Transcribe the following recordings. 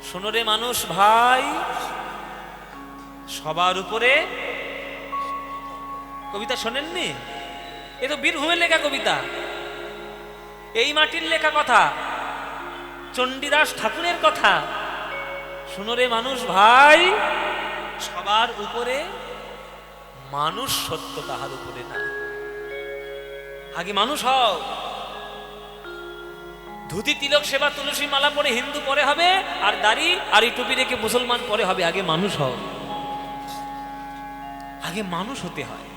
শোনো রে মানুষ ভাই, সবার উপরে। কবিতা শোনেননি? এ তো বীরভূমের লেখা কবিতা, এই মাটির লেখা কথা, চণ্ডীদাস ঠাকুরের কথা। শোনো রে মানুষ ভাই, সবার উপরে মানুষ সত্য, তাহার উপরে না। আগে মানুষ হও। ধুতি তিলক সেবা তুলসী মালা পরে হিন্দু পরে হবে, আর দাড়ি আর এই টুপি রেখে মুসলমান পরে হবে। আগে মানুষ হও, আগে মানুষ হতে হয়।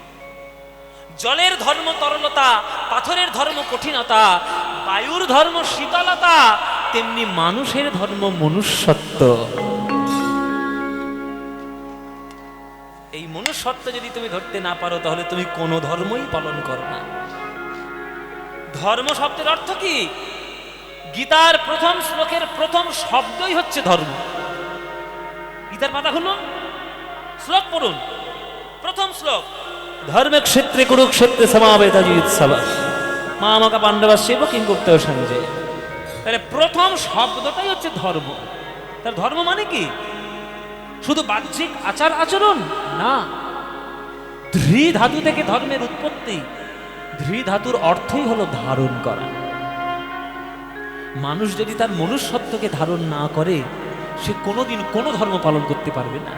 জলের ধর্ম তরলতা, পাথরের ধর্ম কঠিনতা, বায়ুর ধর্ম শীতলতা, তেমনি মানুষের ধর্ম মনুষ্যত্ব। এই মনুষ্যত্ব যদি তুমি ধরতে না পারো, তাহলে তুমি কোনো ধর্মই পালন করো না। ধর্ম শব্দের অর্থ কি? গীতার প্রথম শ্লোকের প্রথম শব্দই হচ্ছে ধর্ম। গীতার পাতা খুলুন, শ্লোক পড়ুন। প্রথম শ্লোক, ধর্মে ক্ষেত্রে কুরুক্ষেত্রে সমাবেতাজিৎসবা মামকা পাণ্ডবা সেব কিং করতে সঞ্জয়। তাহলে প্রথম শব্দটাই হচ্ছে ধর্ম। তার ধর্ম মানে কি? শুধু বাহ্যিক আচার আচরণ না। ধৃ ধাতু থেকে ধর্মের উৎপত্তি। ধৃ ধাতুর অর্থই হলো ধারণ করা। মানুষ যদি তার মনুষ্যত্বকে ধারণ না করে, সে কোনোদিন কোনো ধর্ম পালন করতে পারবে না।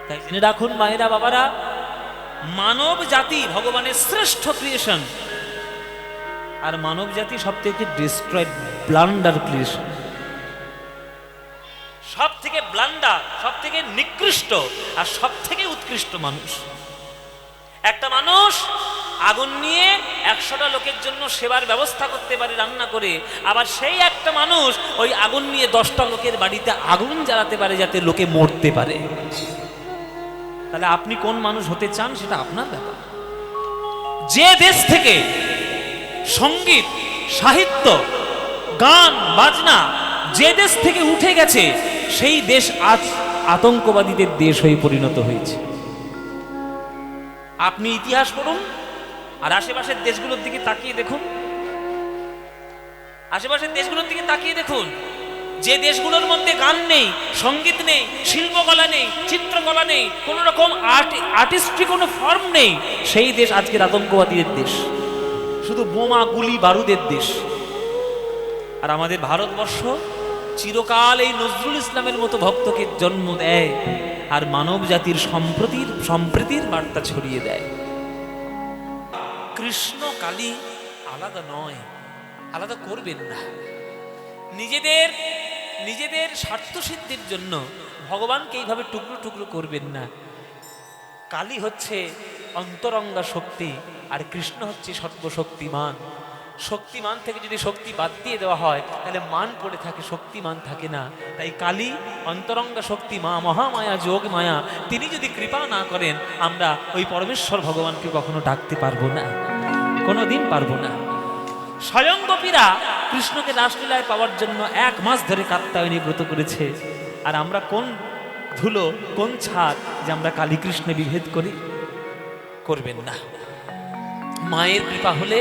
তাই জেনে রাখুন মায়েরা বাবারা, মানব জাতি ভগবানের শ্রেষ্ঠ ক্রিয়েশন, আর মানব জাতি সব থেকে ডিস্ট্রয়েড ব্লান্ডার ক্রিয়েশন। সব থেকে ব্লান্ডার, সব থেকে নিকৃষ্ট আর সব থেকে উৎকৃষ্ট মানুষ। একটা মানুষ আগুন নিয়ে 100টা লোকের জন্য সেবার ব্যবস্থা করতে পারে রান্না করে, আবার সেই একটা মানুষ ওই আগুন নিয়ে 10টা লোকের বাড়িতে আগুন জ্বালাতে পারে যাতে লোকে মরতে পারে। তাহলে আপনি কোন মানুষ হতে চান সেটা আপনার ব্যাপার। যে দেশ থেকে সঙ্গীত, সাহিত্য, গান, বাজনা যে দেশ থেকে উঠে গেছে, সেই দেশ আজ আতঙ্কবাদীদের দেশ হয়ে পরিণত হয়েছে। আপনি ইতিহাস পড়ুন আর আশেপাশের দেশগুলোর দিকে তাকিয়ে দেখুন। আশেপাশের দেশগুলোর দিকে তাকিয়ে দেখুন, যে দেশগুলোর মধ্যে গান নেই, সঙ্গীত নেই, শিল্পকলা নেই, চিত্রকলা নেই, কোন রকম আর্টিস্ট্রি কোনো ফর্ম নেই, সেই দেশ আজকের আতঙ্কবাদীদের দেশ, শুধু বোমা গুলি বারুদের দেশ। আর আমাদের ভারতবর্ষ চিরকাল এই নজরুল ইসলামের মতো ভক্তকে জন্ম দেয় আর মানব জাতির সম্প্রীতির বার্তা ছড়িয়ে দেয়। কৃষ্ণ কালী আলাদা নয়, আলাদা করবেন না। নিজেদের স্বার্থ সিদ্ধির জন্য ভগবানকে এইভাবে টুকরো টুকরো করবেন না। কালী হচ্ছে অন্তরঙ্গা শক্তি, আর কৃষ্ণ হচ্ছে সর্বশক্তিমান। শক্তিমান থেকে যদি শক্তি বাদ দিয়ে দেওয়া হয়, তাহলে মান পড়ে থাকে, শক্তিমান থাকে না। তাই কালী অন্তরঙ্গা শক্তি, মা মহামায়া, যোগ মায়া, তিনি যদি কৃপা না করেন, আমরা ওই পরমেশ্বর ভগবানকে কখনো ডাকতে পারবো না, কোনোদিন পারবো না। স্বয়ং গোপীরা কৃষ্ণকে রাসলীলায় পাওয়ার জন্য 1 মাস ধরে কাত্যায়নী ব্রত করেছে। আর আমরা কোন ধুলো, কোন ছাদ যে আমরা কালী কৃষ্ণে বিভেদ করি? করবেন না। মায়ের কৃপা হলে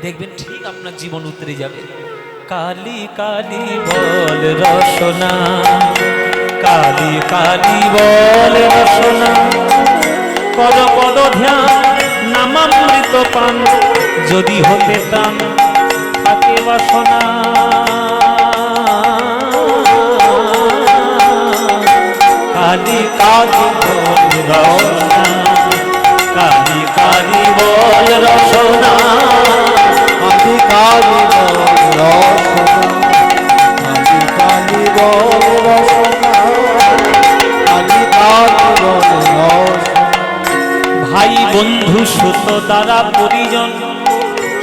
দেখবেন ঠিক আপনার জীবন উতরে যাবে। কালী কালী বল রসনা, কালী কালী বল রসনা, পদ পদ ধ্যান নামামৃত পান, যদি হতে প্রাণ থাকে বাসনা। কালী কালী বল রসনা, কালী কালী বল রসনা, কালী কালী বল রসনা, কালী কালী বল রসনা, কালী কালী বল রসনা। ভাই বন্ধু সুত দ্বারা পরিজন,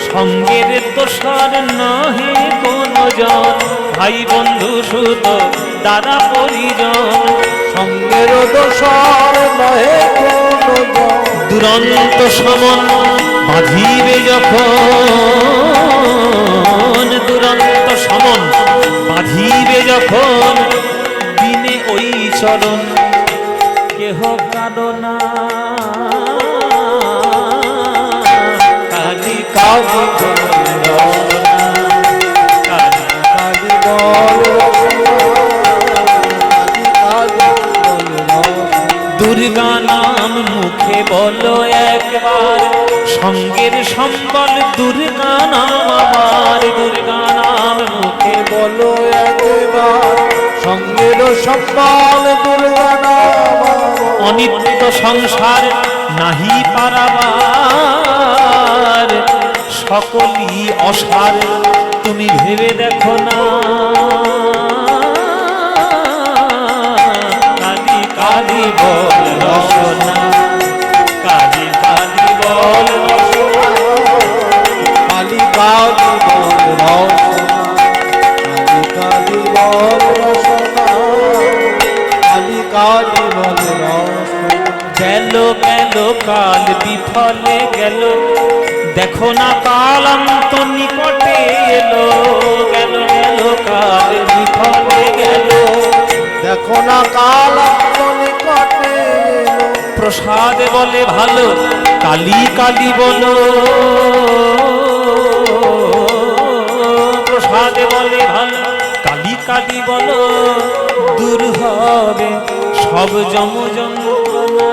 সঙ্গের দোষর নহে কোন জন। ভাই বন্ধু সুত দ্বারা পরিজন, সঙ্গের দোষর নহে কোন জন। দুরন্ত সমন বাঁধিবে যখন, দুরন্ত সমন বাঁধিবে যখন, দিনে ওই চরণ কেহ কাঁদনা। কালী কালী বল রসনা, কালী কালী বল রসনা, দুর্গা নাম মুখে বলো একবার, সঙ্গের সম্বল দুর্গা নাম আমার, দুর্গা নাম মুখে বলো একবার সঙ্গের সম্বল দুর্গা নাম। অনিত্য সংসার নাহি পারাবার, সকলই অসার তুমি ভেবে দেখো না। কালী কালী বল রসনা, কালী কালী বল রসনা, কালী কালী বল রসনা, কালী কালী বল রসনা, কালী কালী বল রসনা। গেল গেল কাল বিফলে গেল, দেখো না কালান্ত নিকটে এলো, গেল গেল কাল বিফলে গেল, দেখো না কাল নিকটে এলো। প্রসাদ বলে ভালো কালী কালী বলো, প্রসাদ বলে ভালো কালী কালী বলো, দূর হবে সব জম যন্ত্রণা।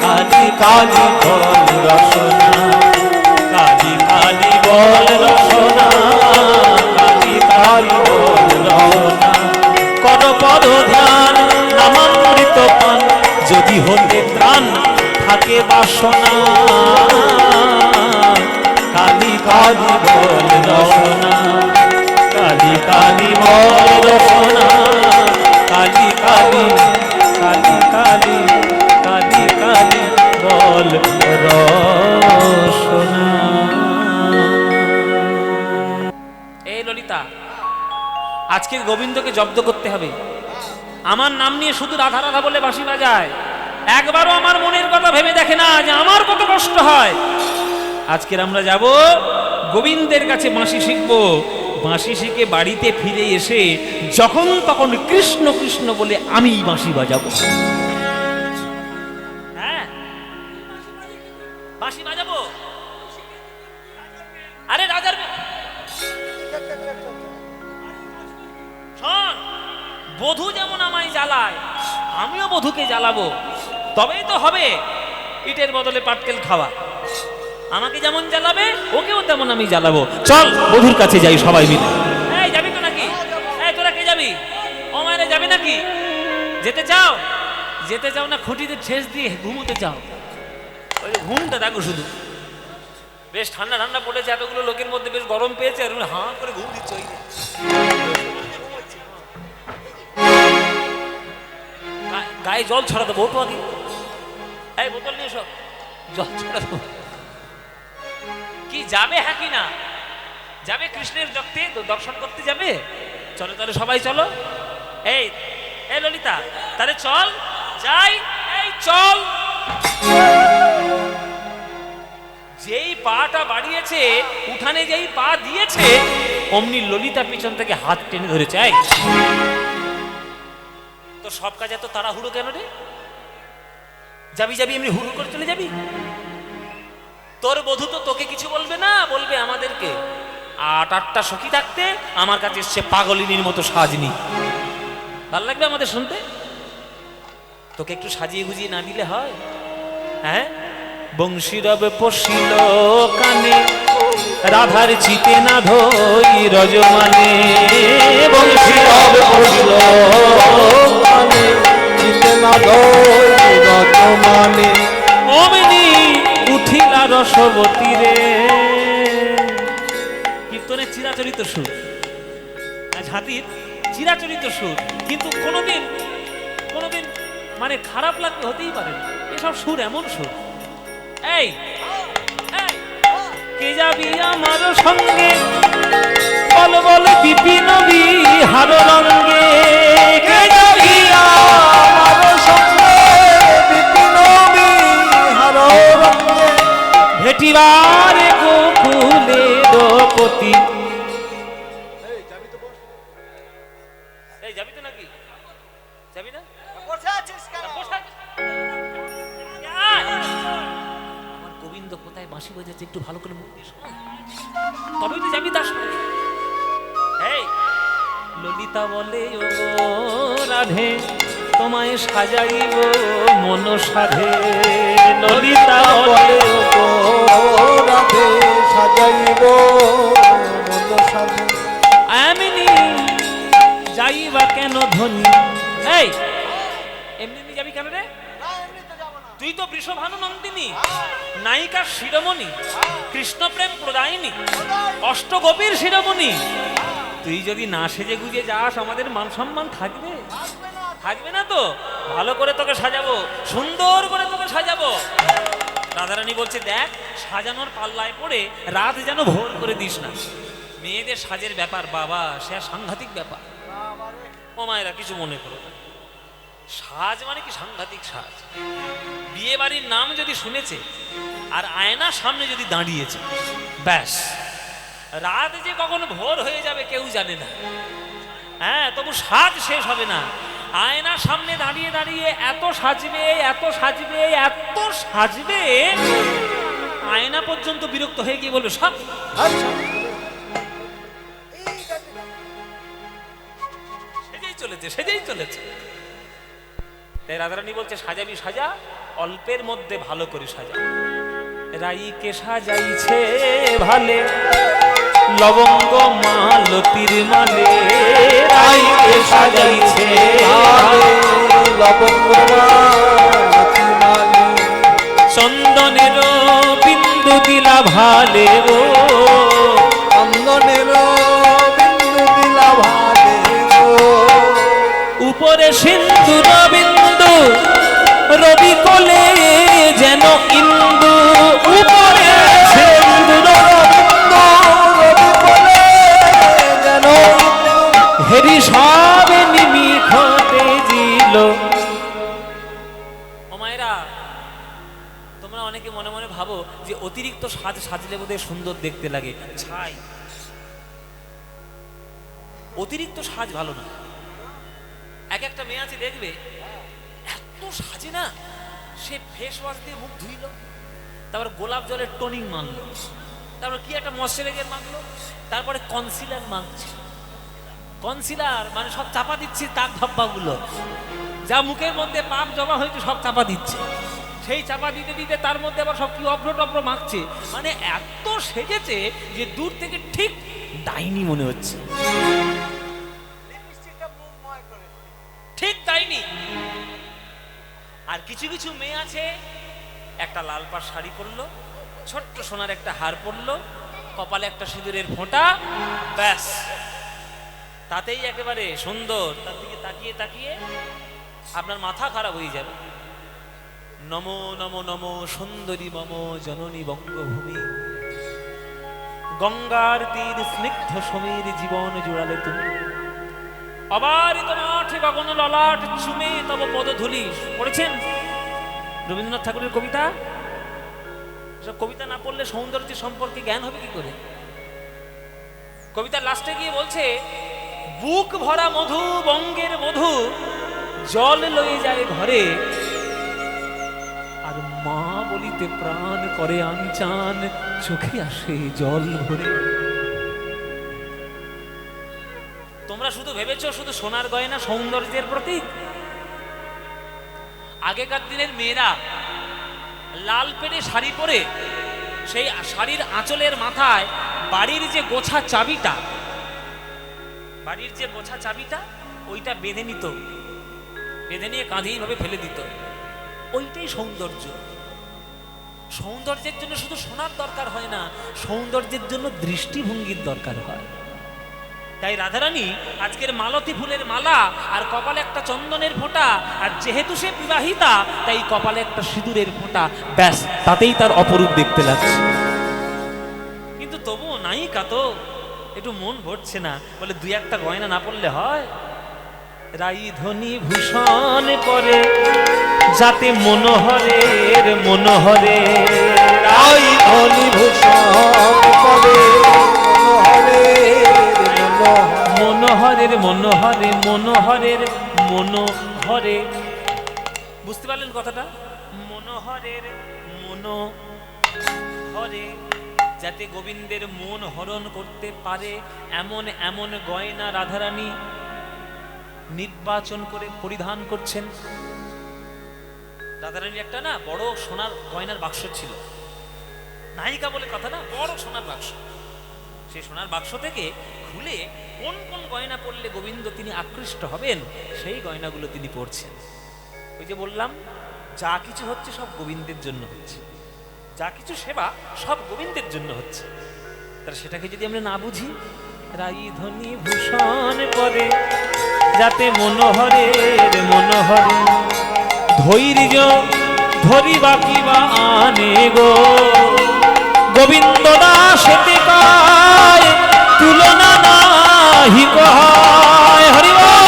কালী কালী বল রসনা, কালী কালী বল রসনা, কালী কালী বল রসনা। কর পদ ধ্যান নামামৃত পান, যদি হতে ত্রাণ থাকে বাসনা। কালী কালী বল রসনা, কালী কালী বল রসনা, কালী কালী কালী কালী কালী কালী বল রসনা। এই ললিতা, আজকের গোবিন্দকে জব্দ করতে হবে। আমার নাম নিয়ে শুধু রাধা রাধা বলে বাঁশি বাজায়, একবারও আমার মনের কথা ভেবে দেখে না যে আমার কত কষ্ট হয়। আজকের আমরা যাব গোবিন্দের কাছে বাঁশি শিখবো, বাঁশি শিখে বাড়িতে ফিরে এসে যখন তখন কৃষ্ণ কৃষ্ণ বলে আমি বাঁশি বাজাবো। হ্যাঁ, বাঁশি বাজাবো। আরে রাজার শোন, বধূ যেমন আমায় জ্বালায়, আমিও বধূকে জ্বালাবো, তবেই তো হবে ইটের বদলে পাটকেল খাওয়া। আমাকে যেমন জ্বালাবে ওকেও তেমন আমি জ্বালাবো। চল বধূর কাছে যাই সবাই মিলে। এই যাবি তো নাকি? এই তোরা কে যাবি? ও মায়েরা যাবে নাকি? যেতে চাও? যেতে চাও না খুঁটিতে ঠেস দিয়ে ঘুমোতে চাও? ওই যে ঘুমটা দেখো শুধু, বেশ ঠান্ডা ঠান্ডা পড়েছে, এতগুলো লোকের মধ্যে বেশ গরম পেয়েছে, আর হাঁ করে ঘুম দিচ্ছে। ওই গায়ে জল ছড়া দেবো তো আগে। এই বোতল নিয়ে সব জল ছড়া দেবো। কি যাবে? হ্যাঁ কি না যাবে? কৃষ্ণের জগতে দর্শন করতে যাবে? চলো তাহলে সবাই চলো। এই এই ললিতা, তাহলে চল যাই। এই চল। যেই পাটা বাড়িয়েছে, উঠানে যেই পা দিয়েছে, অমনি ললিতা পিছন থেকে হাত টেনে ধরেছে। এই তো সব কাজ এত তাড়াহুড়ো কেন রে? যাবি যাবি এমনি হুড় করে চলে যাবি? তোর বধূ তো তোকে কিছু বলবে না, বলবে আমাদেরকে। আটটা সখী থাকতে আমার কাছে এসছে পাগলিনীর মতো সাজনি। ভাল লাগবে আমাদের শুনতে? তোকে একটু সাজিয়ে গুজিয়ে না দিলে হয়? হ্যাঁ, বংশীরব পশিল কানে, রাধার চিতে না ধই রজমানে। বংশীরব পশিল কানে, চিতে না ধই রজমানে। অমনি উঠিলা রসবতী রে। কীর্তনের চিরাচরিত সুর, ঝাঁতির চিরাচরিত সুর, কিন্তু কোনোদিন কোনোদিন মানে খারাপ লাগতে হতেই পারে না। এসব সুর এমন সুর। এই কে যাবি আমার সঙ্গে, বল বল বিপিন বিহার রঙ্গে। কে যাবি আমার সঙ্গে বিপিন বিহার রঙ্গে। ভেটিবারে গোকুলে দ্রৌপদী। এই যাবি তো নাকি? যাবি না? আমার গোবিন্দ কোথায় বাঁশি বাজাচ্ছে একটু ভালো করে মুখ দিয়ে শোন, তবেই তো যাবি তার সঙ্গে। এই ললিতা বলে ও রাধে তোমায় সাজাইব মন সাধে। ললিতা বলে ও রাধে সাজাইব মন সাধে। এমনি যাইবা কেন ধনী? এই এমনি এমনি যাবি কেন রে? তুই তো বৃষভানু নন্দিনী, নায়িকার শিরোমণি, কৃষ্ণ প্রেম প্রদায়িনী, অষ্টগোপীর শিরোমণি। তুই যদি না সেজে গুজে যাস আমাদের মান সম্মান থাকবে? থাকবে না তো। ভালো করে তোকে সাজাবো, সুন্দর করে তোকে সাজাবো। রাধারানী বলছে দেখ, সাজানোর পাল্লায় পড়ে রাত যেন ভোর করে দিস না। মেয়েদের সাজের ব্যাপার বাবা, সে সাংঘাতিক ব্যাপার। ও মায়েরা কিছু মনে করো না, সাজ মানে কি সাংঘাতিক সাজ। বিয়ে বাড়ির নাম যদি শুনেছে আর আয়নার সামনে যদি দাঁড়িয়েছে, ব্যাস রাত যে কখনো ভোর হয়ে যাবে কেউ জানে না। হ্যাঁ, তবু সাজ শেষ হবে না। আয়নার সামনে দাঁড়িয়ে দাঁড়িয়ে এত সাজবে, এত সাজবে, এত সাজবে, আয়না পর্যন্ত বিরক্ত হয়ে গিয়ে বলবে সব। সেজেই চলেছে, সেজেই চলেছে। তাই রাধারানী বলছে সাজাবি সাজা, অল্পের মধ্যে ভালো করে সাজা। রাইকে সাজাইছে ভালে, লবঙ্গ মালতির মালে। রাইকে সাজাইছে ভালে, লবঙ্গ মালতির মালে। চন্দনের বিন্দু দিলা ভালে গো, চন্দনের বিন্দু দিলা ভালে গো। উপরে সিন্দুর বিন্দু রবি কোলে যেন ইন্দু। উপরে সিন্দুর বিন্দু রবি কোলে যেন ইন্দু। হেরি সবে নিমিখতে জিল। ও মায়েরা, তোমরা অনেকে মনে মনে ভাবো যে অতিরিক্ত সাজ সাজলে বোধহয় সুন্দর দেখতে লাগে। ছাই, অতিরিক্ত সাজ ভালো না। এক একটা মেয়ে আছে দেখবে এত সাজে না, সে ফেস ওয়াশ দিয়ে মুখ ধুইল, তারপর গোলাপ জলের টোনিং মাখলো, তারপর কি একটা ময়শ্চারাইজার মাখলো, তারপরে কনসিলার মাখছে। কনসিলার মানে সব চাপা দিচ্ছে দাগ ধব্বাগুলো, যা মুখের মধ্যে পাপ জমা হয়েছে সব চাপা দিচ্ছে। সেই চাপা দিতে দিতে তার মধ্যে আবার সব কি অভ্র টভ্র মাখছে। মানে এত সেজেছে যে দূর থেকে ঠিক ডাইনি মনে হচ্ছে, ঠিক ডাইনি। আর কিছু কিছু মেয়ে আছে একটা লাল পাড় শাড়ি পরলো, ছোট্ট সোনার একটা হার পরলো, কপালে একটা সিঁদুরের ফোঁটা, ব্যাস তাতেই একেবারে সুন্দর। তার দিকে তাকিয়ে তাকিয়ে আপনার মাথা খারাপ হয়ে যাবে। নমো নমো নমো সুন্দরী মম জননী বঙ্গভূমি, গঙ্গার তীর স্নিগ্ধ সমীর জীবন জুড়ালে তুমি। অবারিত মাঠ গগন ললাট চুমে তব পদধূলি। পড়েছেন রবীন্দ্রনাথ ঠাকুরের কবিতা? এসব কবিতা না পড়লে সৌন্দর্য সম্পর্কে জ্ঞান হবে কি করে? কবিতার লাস্টে গিয়ে বলছে, বুক ভরা মধু বঙ্গের মধু জল লয়ে যায় ঘরে, আর মা বলিতে প্রাণ করে আনচান, চোখে আসে জল ভরে। তোমরা শুধু ভেবেছো শুধু সোনার গয়না সৌন্দর্যের প্রতীক। আগেকার দিনের মেয়েরা লাল পেড়ে শাড়ি পরে সেই শাড়ির আঁচলের মাথায় বাড়ির যে গোছা চাবিটা, বাড়ির যে গোছা চাবিটা ওইটা বেঁধে নিত, বেঁধে নিয়ে কাঁধেই ভাবে ফেলে দিত। ওইটাই সৌন্দর্য। সৌন্দর্যের জন্য শুধু সোনার দরকার হয় না, সৌন্দর্যের জন্য দৃষ্টিভঙ্গির দরকার হয়। তাই রাধারানী আজকের মালতী ফুলের মালা আর কপালে একটা চন্দনের ফোঁটা, আর যেহেতু সে বিবাহিতা তাই কপালে একটা সিঁদুরের ফোঁটা, ব্যাস তাতেই তার অপরূপ দেখতে লাগছে। কিন্তু তবুও নায়িকা তো একটু মন ভরছে না, বলে দুই একটা গয়না না পড়লে হয়? রাই ধনী ভূষণ করে যাতে মনোহরের মনোহরে, রাই ধনী ভূষণ করে মনোহরের মনোহরে, মনোহরের মনোহরে। বুঝতে পারলেন কথাটা? মনোহরের মনোহরে, যাতে গোবিন্দের মন হরণ করতে পারে এমন এমন গয়না রাধারানী নির্বাচন করে পরিধান করছেন। রাধারানীর একটা না বড় সোনার গয়নার বাক্স ছিল, নায়িকা বলে কথা না, বড় সোনার বাক্স। সেই সোনার বাক্স থেকে খুলে কোন কোন গয়না পরলে গোবিন্দ তিনি আকৃষ্ট হবেন সেই গয়নাগুলো তিনি পরছেন। ওই যে বললাম, যা কিছু হচ্ছে সব গোবিন্দের জন্য হচ্ছে, যা কিছু সেবা সব গোবিন্দের জন্য হচ্ছে। তাহলে সেটাকে যদি আমরা না বুঝি, রাই ধ্বনি ভূষণ পরে যাতে মনোহরের মনোহরে ধৈর্য ধরি বাকি বা আনে গো, গোবিন্দ দাসেতে কায় তুলনা নাহি কয়। হরি বল।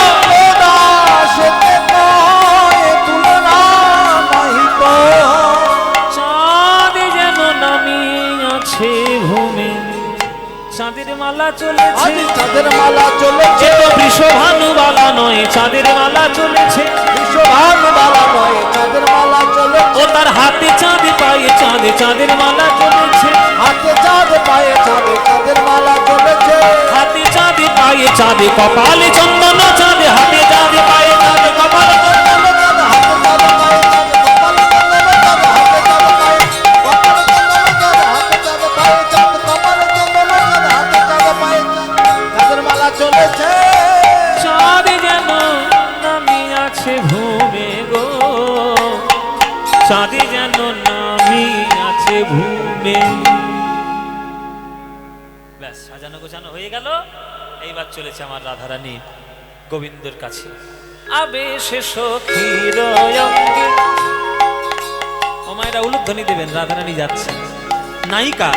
দাসেতে কয় তুলনা নাহি কয়। চাঁদ যেন নামিয়াছে ভূমে, চাঁদের মালা চলেছে, আজ চাঁদের মালা চলেছে, এ তো বৃষভানু বালা নয়, চাঁদের মালা চলেছে, বিশ্বভানু বালা নয়, চাঁদের মালা চলেছে। ও তার হাতে চাঁদ পায়ে চাঁদ, চাঁদের মালা চলেছে, হাতে চাঁদ পায়ে চাঁদ, চাঁদের মালা চলেছে। হাতে চাঁদ পায়ে চাঁদ, কপালে চন্দন চাঁদ, হাতে চাঁদ পায়ে চাঁদ, কপালে চন্দন চাঁদ। হাতে চাঁদ পায়ে চাঁদ, কপালে চন্দন চাঁদ, হাতে চাঁদ পায়ে, কপালে চন্দন চাঁদ, হাতে চাঁদ পায়ে চাঁদ, কপালে চন্দন চাঁদ, হাতে চাঁদ পায়ে চাঁদ, চাঁদের মালা চলেছে। চাঁদ যেন নামিয়াছে ভূমে গো, চাঁদ যেন নামিয়াছে ভূমে। ব্যাস, সাজানো গোছানো হয়ে গেল। এইবার চলেছে আমার রাধারানী গোবিন্দর কাছে। আবেশে সখীর অঙ্গে, ও মায়েরা উলুধ্বনি দেবেন, রাধারানী যাচ্ছে নায়িকা।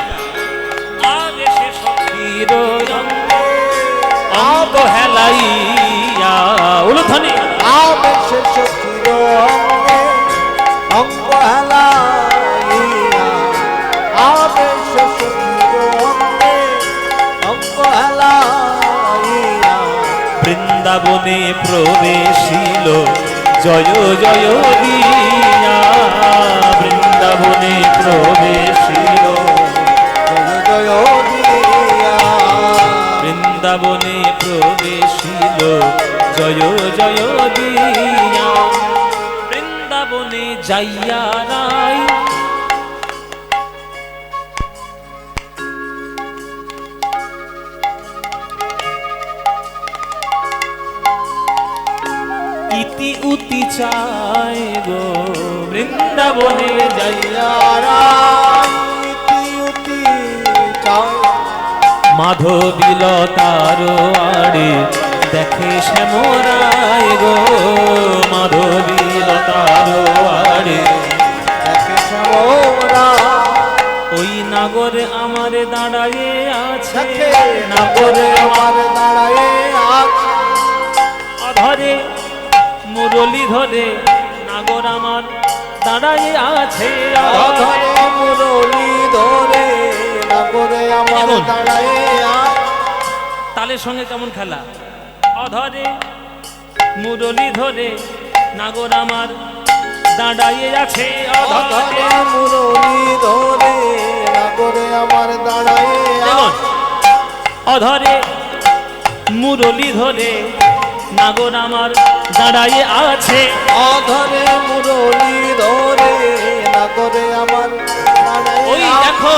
আবেশে সখীর অঙ্গে অঙ্গ হেলাইয়া, উলুধ্বনি। আবেশে সখীর অঙ্গে অঙ্গ হেলাইয়া, আবেশে সখীর অঙ্গে অঙ্গ হেলাইয়া, বৃন্দাবনে প্রবেশিল জয় জয় দিয়া, বৃন্দাবনে প্রবেশিল জয় জয় দিয়া, বৃন্দাবনে প্রবেশিল জয় জয় দিয়া, বৃন্দাবনে যাইয়া রাই ইতি উতি চায় গো, বৃন্দাবনে যাইয়া ইতি উতি চায়, মাধবীলতার আড়ে দেখে শ্যামরায় গো, মাধবীলতার আড়ে দেখে শ্যামরা, ওই নাগর আমার দাঁড়ায়ে আছে, দেখে নাগর নাগরে আমার দাঁড়ায়ে আছে, ধরে মুরলি ধরে নাগর আমার দাঁড়ায়ে আছে, ধরে মুরলি ধরে নাগরে আমার দেখুন। দাঁড়ায়ে আছে। তালের সঙ্গে কেমন খেলা, অধরে মুরলি ধরে নাগর আমার দাঁড়ায়ে আছে, ধরে মুরলি ধরে নাগরে আমার দাঁড়ায়ে দেখুন, আছে। অধরে মুরলি ধরে নাগর আমার দাঁড়ায়ে আছে, অধরে মুরলি ধরে নাগরে আমার দাঁড়ায়ে ওই আছে। দেখো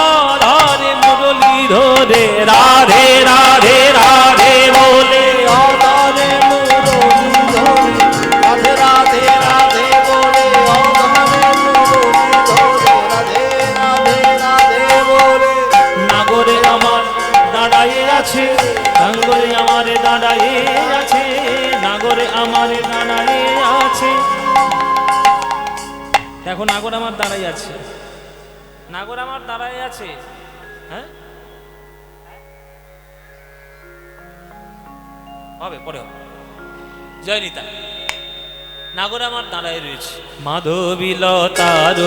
অধরে মুরলি ধরে রাধে রাধে রাধে বলে, অধরে মুরলি ধরে রাধে রাধে রাধে বলে, অধরে মুরলি ধরে রাধে রাধে রাধে বলে, নাগরে আমার দাঁড়ায়ে আছে, নাগরে আমার দাঁড়ায়ে আছে, নাগরে আমার দাঁড়ায়ে আছে। দেখো নাগর আমার দাঁড়াই আছে, নাগর আমার দাঁড়ায় আছে। হ্যাঁ, হবে পরে হবে। জয় নিতা। নাগর আমার দাঁড়ায় রয়েছে, মাধবীলতার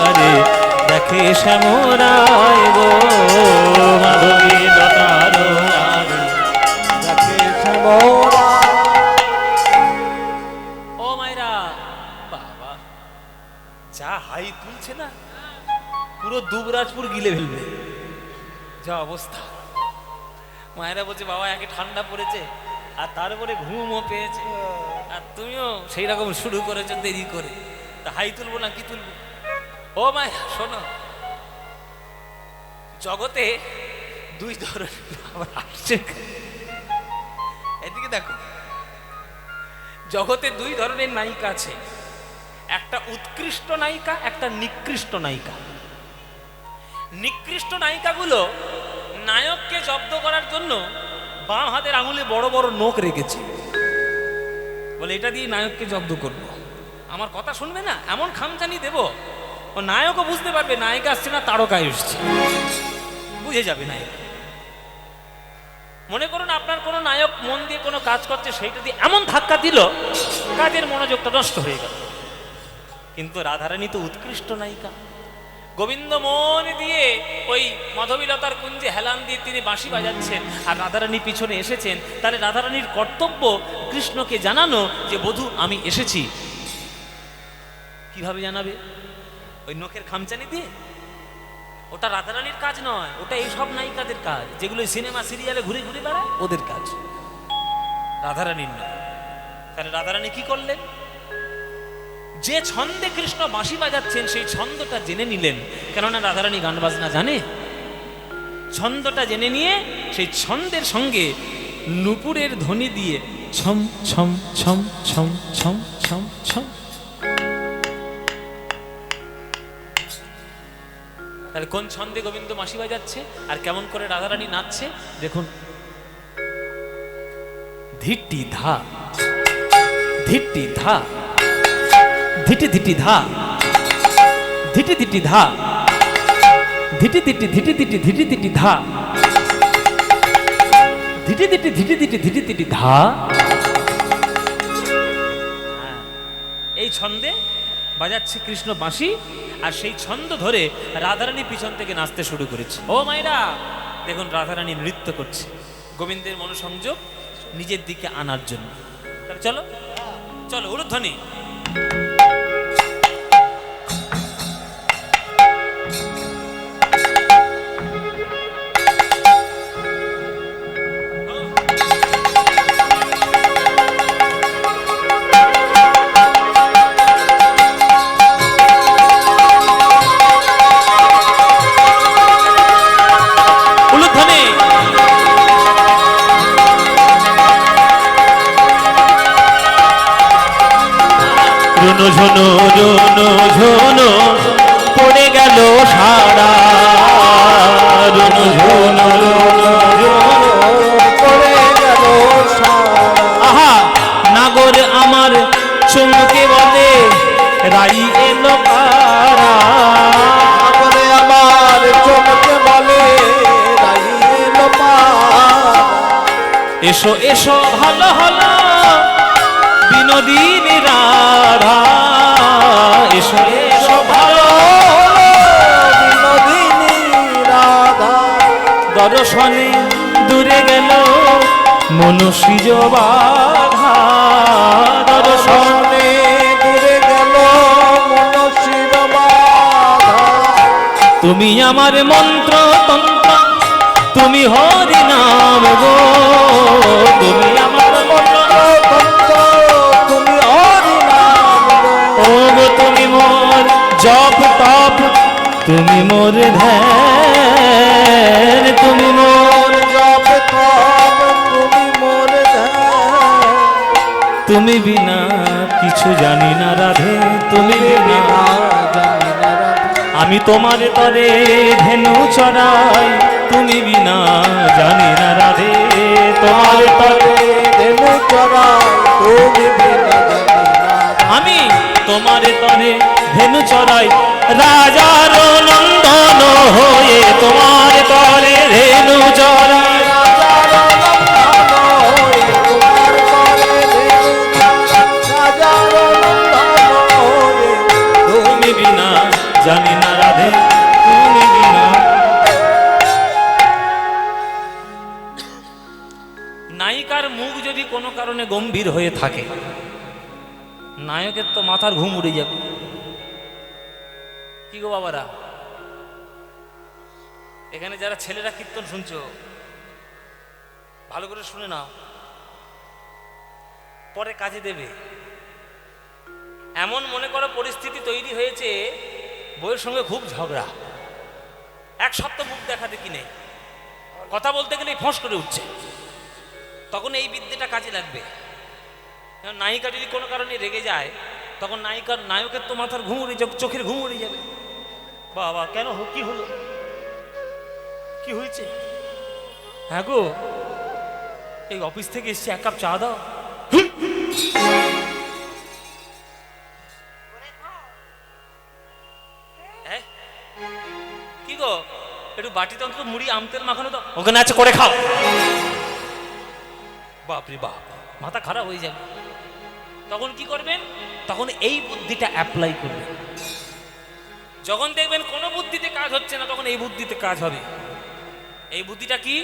আরে দেখে শ্যামরায় গো, মাধবীলতার আরে দেখে শ্যামরা। ও মায়েরা, বাবা যা হাই তুলছে না, পুরো দুবরাজপুর গিলে ফেলবে, যা অবস্থা। মায়েরা বলছে বাবা একে ঠান্ডা পড়েছে, আর তারপরে ঘুমও পেয়েছে, আর তুমিও সেই রকম শুরু করেছো দেরি করে। তা হাই তুলবো না কি তুলবো? ও মায়া শোনো, জগতে দুই ধরনের, আবার আসছে, এদিকে দেখো, জগতে দুই ধরনের নায়িকা আছে, একটা উৎকৃষ্ট নায়িকা, একটা নিকৃষ্ট নায়িকা। নিকৃষ্ট নায়িকাগুলো নায়ককে জব্দ করার জন্য বাম হাতের আঙুলে বড় বড় নখ রেখেছে, বলে এটা দিয়ে নায়ককে জব্দ করব। আমার কথা শুনবে না, এমন খামচানি দেব ও নায়কও বুঝতে পারবে নায়িকা আসছে না তারকা এসছে, বুঝে যাবে নায়ক। মনে করুন আপনার কোনো নায়ক মন দিয়ে কোনো কাজ করছে, সেইটা দিয়ে এমন ধাক্কা দিল কাজের মনোযোগটা নষ্ট হয়ে গেল। কিন্তু রাধারানী তো উৎকৃষ্ট নায়িকা, গোবিন্দ মন দিয়ে ওই মাধবীলতার কুঞ্জে হেলান দিয়ে তিনি বাঁশি বাজাচ্ছেন আর রাধারানী পিছনে এসেছেন, তাহলে রাধারানীর কর্তব্য কৃষ্ণকে জানানো যে বধূ আমি এসেছি। কিভাবে জানাবে? ওই নখের খামচানি দিয়ে? ওটা রাধারানীর কাজ নয়, ওটা এই সব নায়িকাদের কাজ, যেগুলো সিনেমা সিরিয়ালে ঘুরে ঘুরে বেড়ায়, ওদের কাজ, রাধারানীর নয়। তাহলে রাধারানী কি করলেন? যে ছন্দে কৃষ্ণ বাঁশি বাজাচ্ছেন সেই ছন্দটা জেনে নিলেন, কেননা রাধারানী গান বাজনা জানে। ছন্দটা জেনে নিয়ে সেই ছন্দের সঙ্গে নুপুরের ধ্বনি দিয়ে ছম ছম ছম ছম ছম ছম ছম। তাহলে কোন ছন্দে গোবিন্দ বাঁশি বাজাচ্ছে আর কেমন করে রাধারানী নাচছে দেখুন। ধিটি ধা ধিটি ধা ধিটি ধিটি ধা ধিটি ধিটি ধা ধিটি ধিটি ধিটি ধিটি ধিটি ধিটি ধা ধিটি ধিটি ধিটি ধিটি ধিটি ধিটি ধা। এই ছন্দে বাজাচ্ছে কৃষ্ণ বাঁশি, আর সেই ছন্দ ধরে রাধারানী পিছন থেকে নাচতে শুরু করেছে। ও মায়েরা দেখুন, রাধারানী নৃত্য করছে গোবিন্দের মনোসংযোগ নিজের দিকে আনার জন্য। তাহলে চলো চলো উলুধ্বনি। ঝুনো ঝুনো ঝুনো ঝুনো পড়ে গেল সারা, ঝুনো ঝুনো ঝুনো পড়ে গেল সারা। আহা নাগর আমার চমকে বলে রাই এলো কারা, নাগরে আমার চমকে বলে রাই এলো পারা। এসো এসো হলো হলো বিনোদিনী রাধা, এসো এসো ভালো বিনোদিনী রাধা। দর্শনে দূরে গেল মনুষ্য বাধা, দর্শনে দূরে গেল মনসির বাধা। তুমি আমার মন্ত্র তন্ত্র, তুমি হরি নাম গো, তুমি আমার মন্ত্র তন্ত্র, তুমি হরি নাম ও গো, তুমি মোর জপ তপ, তুমি মোর ধ্যান, তুমি মোর জপ তপ, তুমি মোর ধ্যান। তুমি বিনা কিছু জানি না রাধে, তুমি বিনা জানি না রাধে। আমি তোমার তরে ধেনু চড়াই, তুমি বিনা জানি না রাধে, তোমার তরে ধেনু চড়াই, তুমি বিনা জানি না রাধে। আমি তোমার তরে ধেনু চড়াই, রাজার নন্দন হয়ে তোমার তরে ধেনু চড়াই, রাজার নন্দন হয়ে তোমার তরে ধেনু চড়াই, রাজার নন্দন হয়ে তুমি বিনা জানি না রাধে, তুমি বিনা। নায়িকার মুখ যদি কোনো কারণে গম্ভীর হয়ে থাকে, নায়কের তো মাথার ঘুম উড়ে যাবে। কি গো বাবারা, এখানে যারা ছেলেরা কীর্তন শুনছো ভালো করে শুনে নাও, পরে কাজে দেবে। এমন মনে করো পরিস্থিতি তৈরি হয়েছে, বউয়ের সঙ্গে খুব ঝগড়া, এক সপ্তাহ মুখ দেখা দেখি নেই, কথা বলতে গেলে ফোঁস করে উঠছে, তখন এই বিদ্যেটা কাজে লাগবে। নায়িকা যদি কোনো কারণে রেগে যায়, তখন নায়কের তো মাথার ঘুম উড়ে যাবে, চোখের ঘুম উড়ে যাবে। বাবা কেন কি হলো, কি হয়েছে? হ্যাঁ গো, এই অফিস থেকে এসছি, এক কাপ চা দাও। কি গো, একটু বাটিতে অন্তত মুড়ি আমতেল মাখানো তো, ওখানে আছে করে খাও। বাপরে বাপ, মাথা খারাপ হয়ে যাবে। তখন কি করবেন? তখন এই বুদ্ধিটা অ্যাপ্লাই করবেন। যখন দেখবেন কোনো বুদ্ধিতে কাজ হচ্ছে না, তখন এই বুদ্ধিতে কাজ হবে। এই বুদ্ধিটা কি?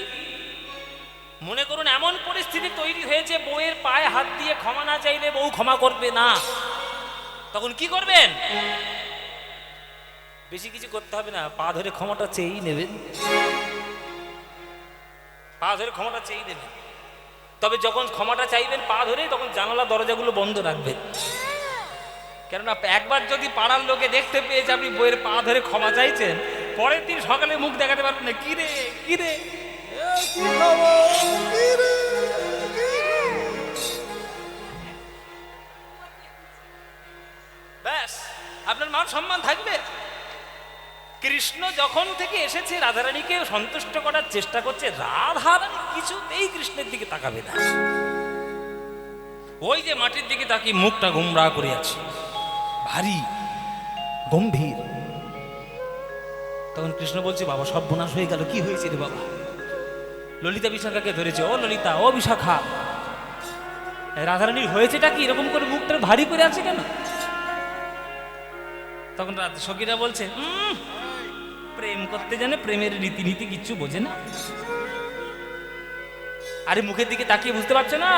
মনে করুন এমন পরিস্থিতি তৈরি হয়েছে, বউয়ের পায়ে হাত দিয়ে ক্ষমা না চাইলে বউ ক্ষমা করবে না, তখন কি করবেন? বেশি কিছু করতে হবে না, পা ধরে ক্ষমাটা চেয়েই নেবেন, পা ধরে ক্ষমাটা চেয়েই নেবেন। তবে যখন ক্ষমাটা চাইবেন পা ধরে, তখন জানালা দরজাগুলো বন্ধ রাখবেন। কেননা একবার যদি পাড়ার লোকে দেখতে পেয়েছে আপনি বইয়ের পা ধরে ক্ষমা চাইছেন, পরের দিন সকালে মুখ দেখাতে পারবেন না, কি রে কি রে, কি খবর, কি রে, কি রে? ব্যাস আপনার মান সম্মান থাকবে। কৃষ্ণ যখন থেকে এসেছে রাধারানীকে সন্তুষ্ট করার চেষ্টা করছে, রাধারানী কিছুতেই কৃষ্ণের দিকে তাকাবে না। ওই যে মাটির দিকে তাকিয়ে মুখটা গুমরা করে আছে, ভারী গম্ভীর। তখন কৃষ্ণ বলছে, বাবা সর্বনাশ হয়ে গেল, কি হয়েছে রে বাবা? ললিতা বিশাখাকে ধরেছে, ও ললিতা, ও বিশাখা, রাধারানীর হয়েছেটা কি, এরকম করে মুখটা ভারী করে আছে কেন? তখন সখীরা বলছে, প্রেম করতে জানে, প্রেমের রীতিনীতি কিচ্ছু বোঝে না। আরে মুখের দিকে তাকিয়ে বুঝতে পারছো না,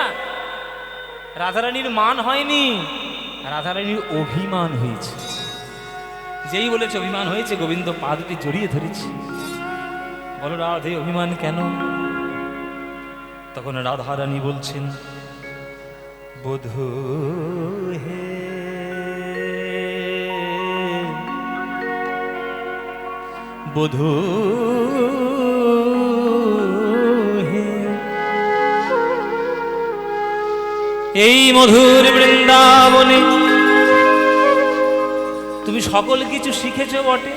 রাধারানীর মান হয়নি, রাধারানীর অভিমান হয়েছে। যেই বলেছে অভিমান হয়েছে, গোবিন্দ পা দুটি জড়িয়ে ধরেছে। বলো রাধে, অভিমান কেন? তখন রাধারানী বলছেন, বধূ হে, বধূ হে, এই মধুর বৃন্দাবনে তুমি সকল কিছু শিখেছো বটে,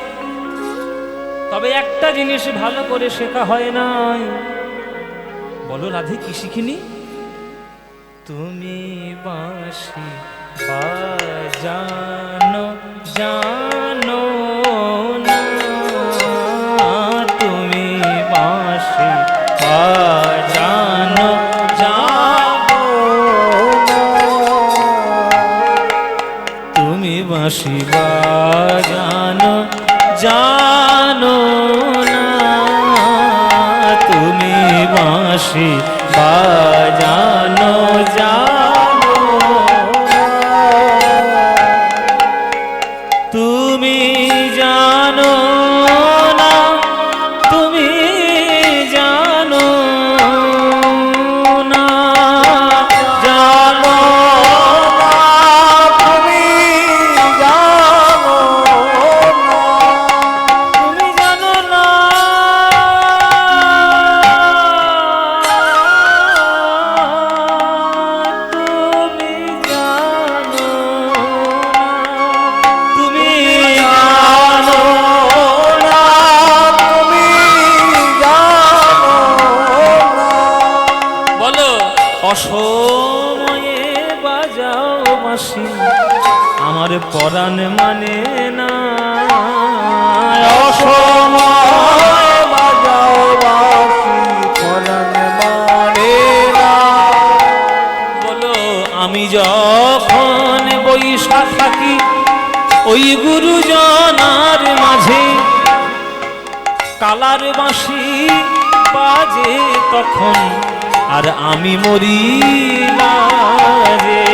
তবে একটা জিনিস ভালো করে শেখা হয় নাই। বলো রাধে, কি শিখিনি? তুমি বাঁশি বাজানো জানো না, তুমি বাঁশি বাজানো জানো না, তুমি বাঁশি বাজানো জানো না, তুমি বাঁশি বাজানো জানো না, তুমি জানো না, তুমি জানো না, জানো না, তুমি জানো না, তুমি জানো না, তুমি জানো না, তুমি জানো না, তুমি জানো না। বলো, অসময়ে বাজাও বাঁশি, আমার পরাণ মানে না, অসময় বাজাও বাঁশি, পরাণ মানে না। বলো, আমি যখন বৈশা থাকি ওই গুরুজনার মাঝে, কালার বাঁশি বাজে তখন, আর আমি মরি লাজে।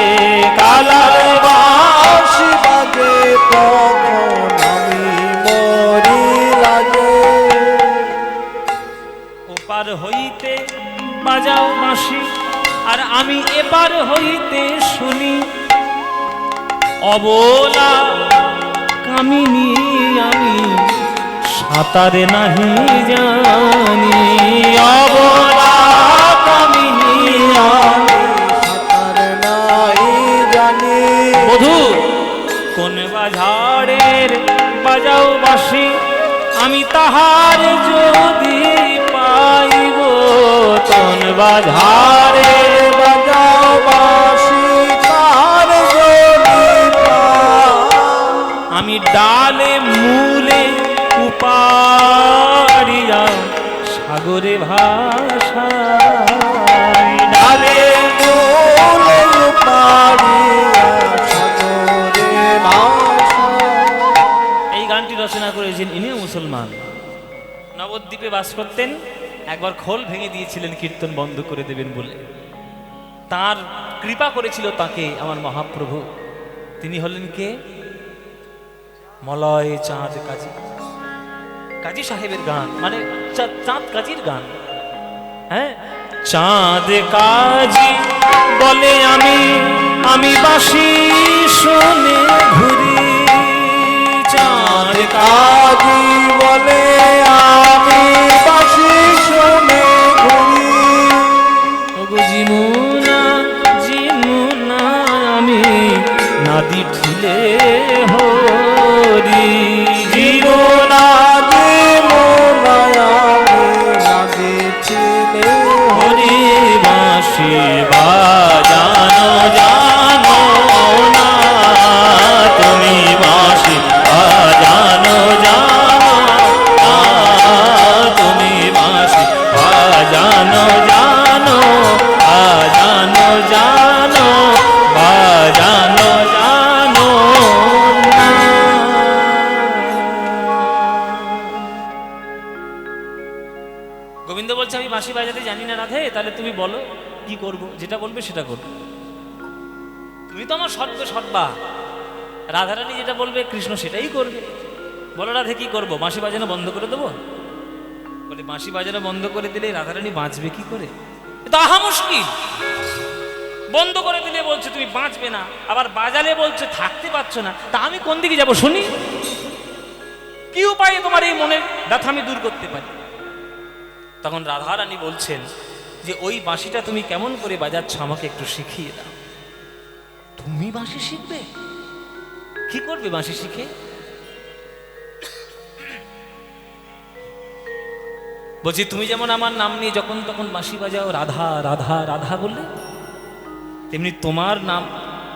কালার বাঁশি বাজে তখন আমি মরি লাগে। ওপার হইতে বাজাও বাঁশি, আর আমি এপার হইতে শুনি অবলা কামিনী আমি সাঁতার নাহি জানি, অবলা কামিনী আমি সাঁতার নাই জানি। বধূ কোন বাজারের বাজাও বাসি আমি তাহার যদি পাইব, কোন বাজারে বাজাও বাঁশি তার যদি পাই। আমি ডালে মূলে উপাড়িয়া সাগরে ভাষায়, ডালে মূলে পাড়িয়া সাগরে ভাষায়। এই গানটি রচনা করেছেন ইনিও মুসলমান, নবদ্বীপে বাস করতেন। একবার খোল ভেঙে দিয়েছিলেন কীর্তন বন্ধ করে দেবেন বলে, তার কৃপা করেছিল তাকে আমার মহাপ্রভু। তিনি হলেন কে? মলয় চাঁদ কাজী, কাজী সাহেবের গান, মানে চাঁদ কাজীর গান। হ্যাঁ, চাঁদ কাজী বলে আমি বাঁশি শুনে ঘুরি, চাঁদ কাজী বলে আমি বাঁশি শুনে ঘুরি। ওগো জিমুনা জিমুনা আমি নাদি ঠিলে হরি, জীবনা জীবনা আমি লাগিছিলে হরি বাঁশি বাজানো জানো না, তুমি বাঁশি বাজানো জানো না, তুমি বাঁশি বাজানো জানো, বাজানো জানো, বাজানো জানো না। গোবিন্দ বলছে আমি বাঁশি বাজাতে জানি না রাধে, তাহলে তুমি বলো কি করব, যেটা বলবে সেটা করবো। তুমি তো আমার সর্বা, রাধারানী যেটা বলবে কৃষ্ণ সেটাই করবে। বলো রাধে কি করবো, বাঁশি বাজানো বন্ধ করে দেবো? বলে বাঁশি বাজানো বন্ধ করে দিলে রাধারানী বাঁচবে কি করে? তাহা মুশকিল। বন্ধ করে দিলে বলছে তুমি বাঁচবে না, আবার বাজালে বলছে থাকতে পারছো না, তা আমি কোন দিকে যাব শুনি? কি উপায়ে তোমার এই মনের ব্যথা আমি দূর করতে পারি? তখন রাধারানী বলছেন যে ওই বাঁশিটা তুমি কেমন করে বাজাচ্ছ আমাকে একটু শিখিয়ে দাও। তুমি বাঁশি শিখবে? কি করবে বাঁশি শিখে? বলছি তুমি যেমন আমার নাম নিয়ে যখন তখন বাঁশি বাজাও, রাধা রাধা রাধা বললে, তেমনি তোমার নাম,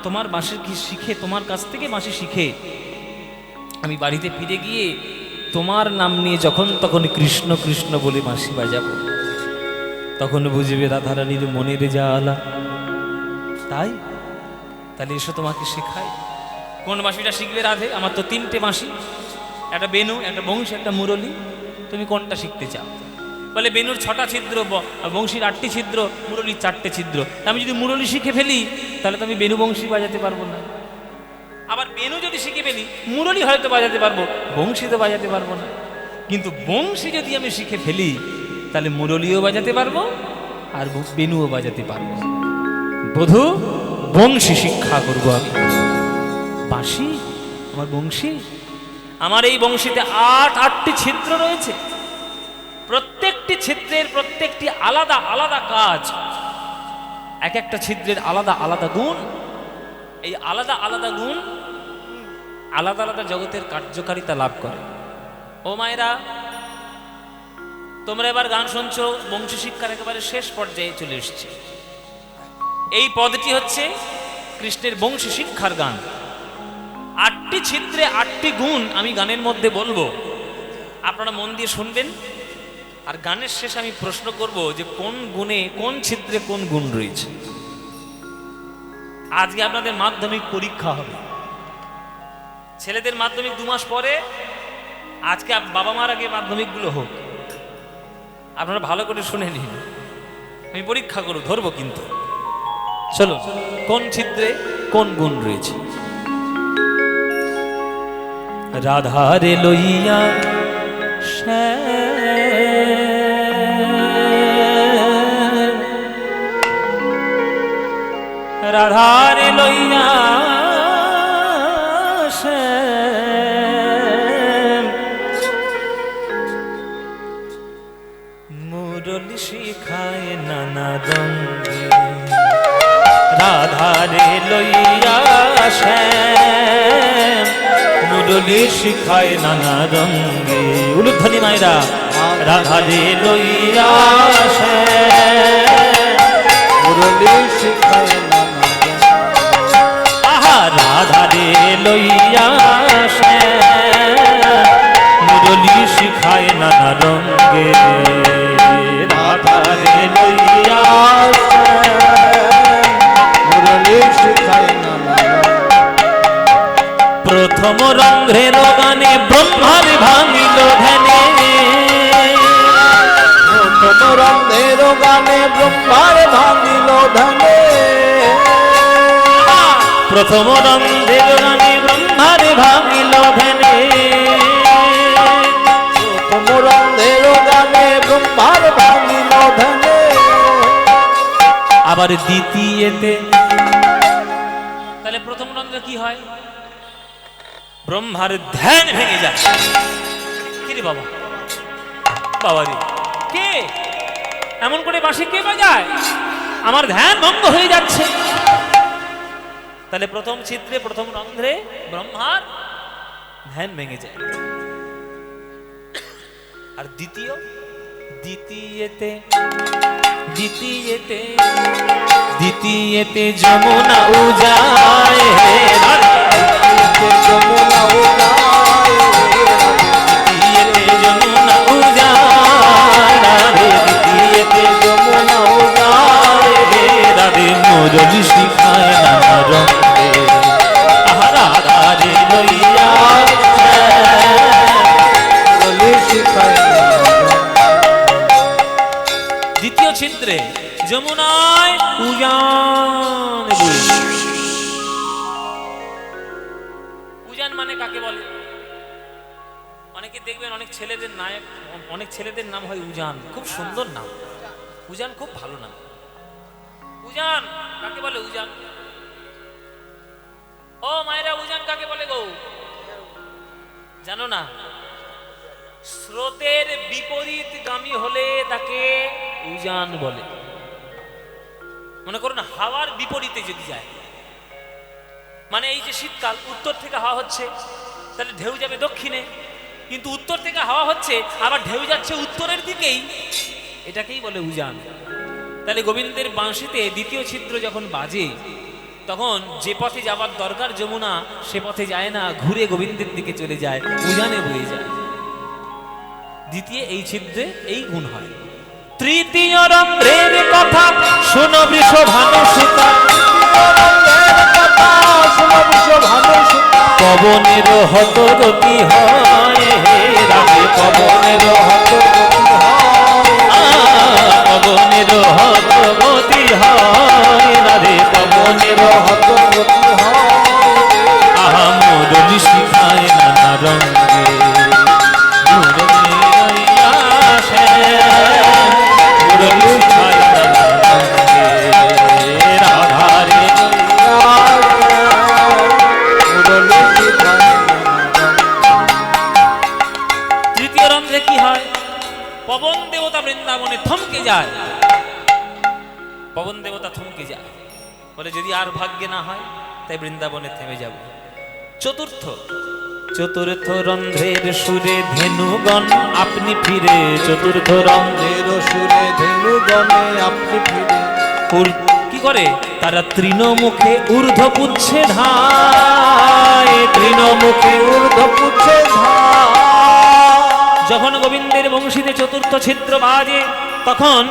তোমার বাঁশি কি শিখে, তোমার কাছ থেকে বাঁশি শিখে আমি বাড়িতে ফিরে গিয়ে তোমার নাম নিয়ে যখন তখন কৃষ্ণ কৃষ্ণ বলে বাঁশি বাজাবো, তখন বুঝবে রাধারানীর মনের জ্বালা। তাই তাহলে এসো তোমাকে শেখাই। কোন বাঁশিটা শিখবে রাধে? আমার তো 3টে বাঁশি, একটা বেনু, একটা বংশী, একটা মুরলী। তুমি কোনটা শিখতে চাও? বলে বেনুর 6টা ছিদ্র, বংশীর 8টি ছিদ্র, মুরলীর 4টে ছিদ্র। আমি যদি মুরলী শিখে ফেলি তাহলে তো আমি বেনু বংশী বাজাতে পারবো না। আবার বেনু যদি শিখে ফেলি মুরলী হয়তো বাজাতে পারবো, বংশী তো বাজাতে পারবো না। কিন্তু বংশী যদি আমি শিখে ফেলি তাহলে মুরলীও বাজাতে পারবো আর বেনুও বাজাতে পারবো। বধূ বংশী শিক্ষা করবো আমি। বাঁশি আমার বংশী, আমার এই বংশীতে 8টি ছিদ্র রয়েছে, প্রত্যেকটি ছিদ্রের প্রত্যেকটি আলাদা আলাদা কাজ, এক একটা ছিদ্রের আলাদা আলাদা গুণ। এই আলাদা আলাদা গুণ আলাদা আলাদা জগতের কার্যকারিতা লাভ করে। ও মায়েরা, তোমরা এবার গান শুনছো, বংশী শিক্ষার একেবারে শেষ পর্যায়ে চলে এসছে। এই পদটি হচ্ছে কৃষ্ণের বংশী শিক্ষার গান। 8টি ছিদ্রে 8টি গুণ আমি গানের মধ্যে বলবো, আপনারা মন দিয়ে শুনবেন। আর গানের শেষে আমি প্রশ্ন করব যে কোন গুণে, কোন ছিদ্রে কোন গুণ রয়েছে। আজকে আপনাদের মাধ্যমিক পরীক্ষা হবে, ছেলেদের মাধ্যমিক 2 মাস পরে। আজকে বাবা মার আগে মাধ্যমিকগুলো হোক, আপনারা ভালো করে শুনে নিন। আমি পরীক্ষা করব, ধরবো কিন্তু। চলো, কোন ছিদ্রে কোন গুণ রয়েছে। রাধারে লইয়া রাধারে লইয়া সে মুরলি শিখায় নানা রঙে, রাধারে লইয়া সে মুরলি শিখায় নানা রঙে। উলুধ্বনি মায়েরা, রাধারে লইয়া সে মুরলি শিখায় নানা রঙে। আহা রাধারে লইয়া সে মুরলি শিখায় নানা রঙে, রাধারে লইয়া মুরলি শিখায় নানা রঙে। প্রথম রন্ধ্রের গানে ব্রহ্মার ভাঙিল ধ্যানে, প্রথম রঙের গানে ব্রহ্মার ভাঙিল ধ্যানে। প্রথম রন্ধ্রের গানে ব্রহ্মার ভাঙিল ধ্যানে, প্রথম রঙের গানে ব্রহ্মার ভাঙিল ধ্যানে। আবার দ্বিতীয়তে, তাহলে প্রথম রন্ধ্রে কি হয়? ব্রহ্মার ধ্যান ভেঙে যায়। কি রে বাবা, বাবা রে, কে এমন করে বাঁশি কে বাজায়? আমার ধ্যান ভঙ্গ হয়ে যাচ্ছে। তাহলে প্রথম চিত্রে, প্রথম রন্ধ্রে ব্রহ্মার ধ্যান ভেঙে যায়। আর দ্বিতীয়তে যমুনা উজায়, যমুনা উজায়, দ্বিতীয়তে যমুনা উজায়, দ্বিতীয়তে যমুনা উজায়। রাধে মুরলি শিখায় নানা রঙে, আহা রাধারে লইয়া মুরলি শিখায় নানা রঙে। দ্বিতীয় ছিদ্রে যমুনায় উজান। উজান মানে কাকে বলে? অনেকে দেখবেন অনেক ছেলেদের নায়ক, অনেক ছেলেদের নাম হয় উজান, খুব সুন্দর নাম। উজান খুব ভালো নাম। উজান কাকে বলে? উজান, ও মায়েরা, উজান কাকে বলে গো? জানো না? স্রোতের বিপরীতগামী হলে তাকে উজান বলে। মনে করুন হাওয়ার বিপরীতে যদি যায়, মানে এই যে শীতকাল, উত্তর থেকে হাওয়া হচ্ছে, তাহলে ঢেউ যাবে দক্ষিণে, কিন্তু উত্তর থেকে হাওয়া হচ্ছে আবার ঢেউ যাচ্ছে উত্তরের দিকেই, এটাকেই বলে উজান। তাহলে গোবিন্দের বাঁশিতে দ্বিতীয় ছিদ্র যখন বাজে, তখন যে পথে যাবার দরকার যমুনা, সে পথে যায় না, ঘুরে গোবিন্দের দিকে চলে যায়, উজানে বয়ে যায়। দ্বিতীয় এই ছিদ্রে এই গুণ হয়। তৃতীয় রন্ধ্রের কথা শোনো বৃষভানু সুতা, পবনের হতগতি হয়, রাধে পবনের হতগতি হয়, পবনের হতগতি হয়, রাধে পবনের হতগতি হয়। আহা মুরলি শিখায় নানা রঙে, মুরলি লইয়া সে মুরলি শিখায় নানা রঙে, রাধারে মুরলি শিখায় নানা রঙে। তৃতীয় রন্ধ্রে কি হয়? পবন দেবতা বৃন্দাবনে থমকে যায়। পবন দেবতা থমকে যায়, বলে যদি আর ভাগ্যে না হয় তাই বৃন্দাবনে থেমে যাব। চতুর্থ রন্ধ্রের সুরে ধেনুগণ আপনি ফিরে, চতুর্থ রন্ধ্রের সুরে ধেনুগণে আপনি ফিরে। কি করে? তারা তৃণমুখে ঊর্ধ্ব পুচ্ছে ধায়, তৃণমুখে ঊর্ধ্ব পুচ্ছে ধায়। যখন গোবিন্দের বংশীতে চতুর্থ ছিদ্র বাজে, তখন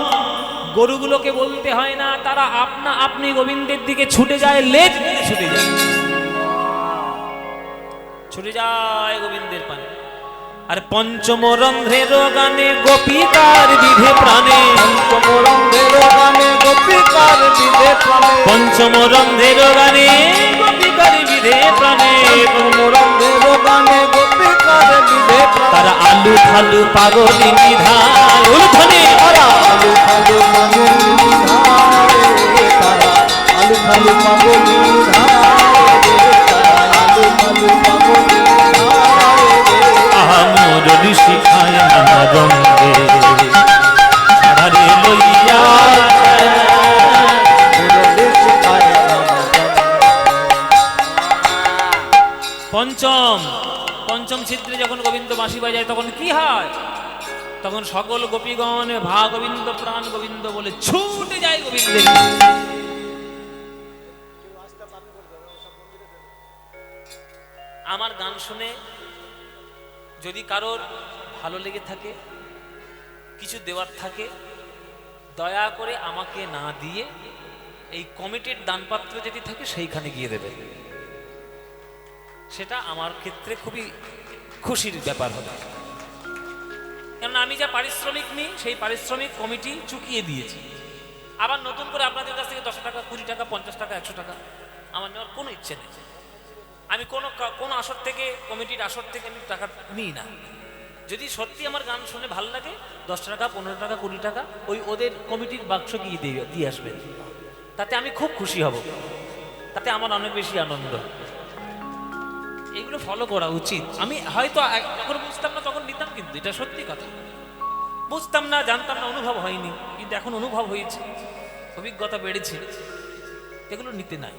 গরুগুলোকে বলতে হয় না, তারা আপনা আপনি গোবিন্দের দিকে ছুটে যায়, লেজ দিয়ে ছুটে যায়, ছুটে যায় গোবিন্দের পানে। আর পঞ্চম রন্ধ্রের গানে গোপিকার বিধে প্রাণে, পঞ্চম রঙের গানে গোপিকার বিধে প্রাণে, পঞ্চম রন্ধ্রের গানে গোপিকার বিধে প্রাণে, পঞ্চম রঙের গানে গোপিকার বিধে প্রাণে। তারা আলু থালু পাগলি নিধায়, উলুধ্বনি তারা আলু ফালু পাগলি নিধায়, তারা আলু ফালু আলু পাগলি মুরলি শিখায় নানা রঙে সারারে লইয়া পঞ্চম ছিদ্রে যখন গোবিন্দ বাঁশি বাজায় তখন কি হয়? তখন সকল গোপীগণ ভা গোবিন্দ প্রাণ গোবিন্দ বলে ছুটে যায় গোবিন্দের। আমার গান শুনে যদি কারোর ভালো লেগে থাকে, কিছু দেওয়ার থাকে, দয়া করে আমাকে না দিয়ে এই কমিটির দানপাত্র যেটি থাকে সেইখানে গিয়ে দেবে। সেটা আমার ক্ষেত্রে খুবই খুশির ব্যাপার হবে, কেননা আমি যা পারিশ্রমিক নিই সেই পারিশ্রমিক কমিটি চুকিয়ে দিয়েছি। আবার নতুন করে আপনাদের কাছ থেকে 10 টাকা, 20 টাকা, 50 টাকা, 100 টাকা আমার নেওয়ার কোনো ইচ্ছে নেই। আমি কোনো আসর থেকে, কমিটির আসর থেকে আমি টাকা নিই না। যদি সত্যি আমার গান শুনে ভালো লাগে, 10 টাকা, 15 টাকা, 20 টাকা ওই ওদের কমিটির বাক্স গিয়ে দিয়ে আসবেন, তাতে আমি খুব খুশি হব, তাতে আমার অনেক বেশি আনন্দ। এইগুলো ফলো করা উচিত। আমি হয়তো যখন বুঝতাম না তখন নিতাম, কিন্তু এটা সত্যি কথা, বুঝতাম না, জানতাম না, অনুভব হয়নি, কিন্তু এখন অনুভব হয়েছে, অভিজ্ঞতা বেড়েছে। এগুলো নিতে নাই,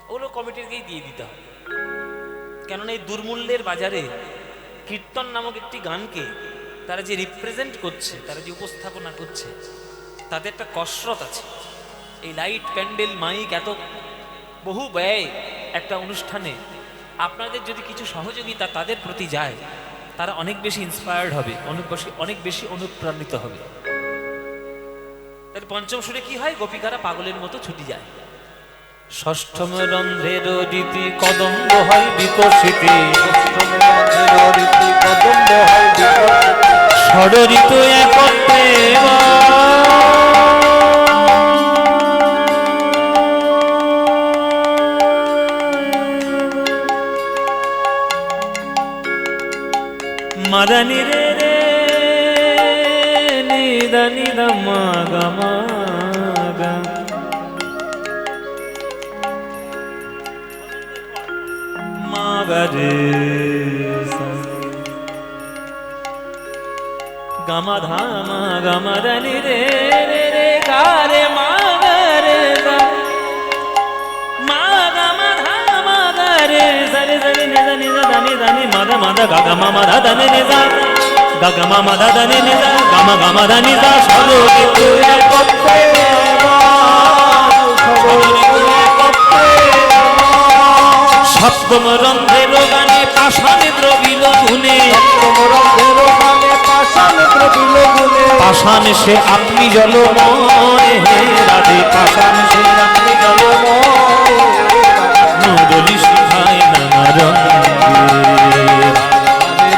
ওগুলো কমিটিরকেই দিয়ে দিতে হবে। কেননা এই দুর্মূল্যের বাজারে কীর্তন নামক একটি গানকে তারা যে রিপ্রেজেন্ট করছে, তারা যে উপস্থাপনা করছে, তাদের একটা কসরত আছে। এই লাইট, প্যান্ডেল, মাইক, এত বহু ব্যয় একটা অনুষ্ঠানে আপনাদের যদি কিছু সহযোগিতা তাদের প্রতি যায়, তারা অনেক বেশি ইন্সপায়ার্ড হবে, অনেক বেশি অনুপ্রাণিত হবে। তার পঞ্চম সুরে কি হয়? গোপিকারা পাগলের মতো ছুটি যায়। ষষ্ঠম রন্ধ্রের রীতি কদম্ব হয় বিকশিতে, ষড়ঋতু একত্রে মদনি রে রে নিদা নিদা মাগা মাগা মাগা রে গামা ধামা গামা ধানি রে রে রে গা রে মাগা রে গা মাগা মা ধামা গা রে সরে সরে নিদা নিদা ধানি ধানি মাদা মাদা গাগা মামা ধা ধানি নিদা গাগা মামা ধা ধানি নিদা গামা গামা ধানি দা ষড়ঋতু একত্রে সপ্তম রন্ধ্রের গানে পাষাণ দ্রবিল গুণে, পাষাণ সে আপনি জলময় হে রাধে, পাষাণ সে আপনি জলময় মুরলি শিখায় নানা রঙে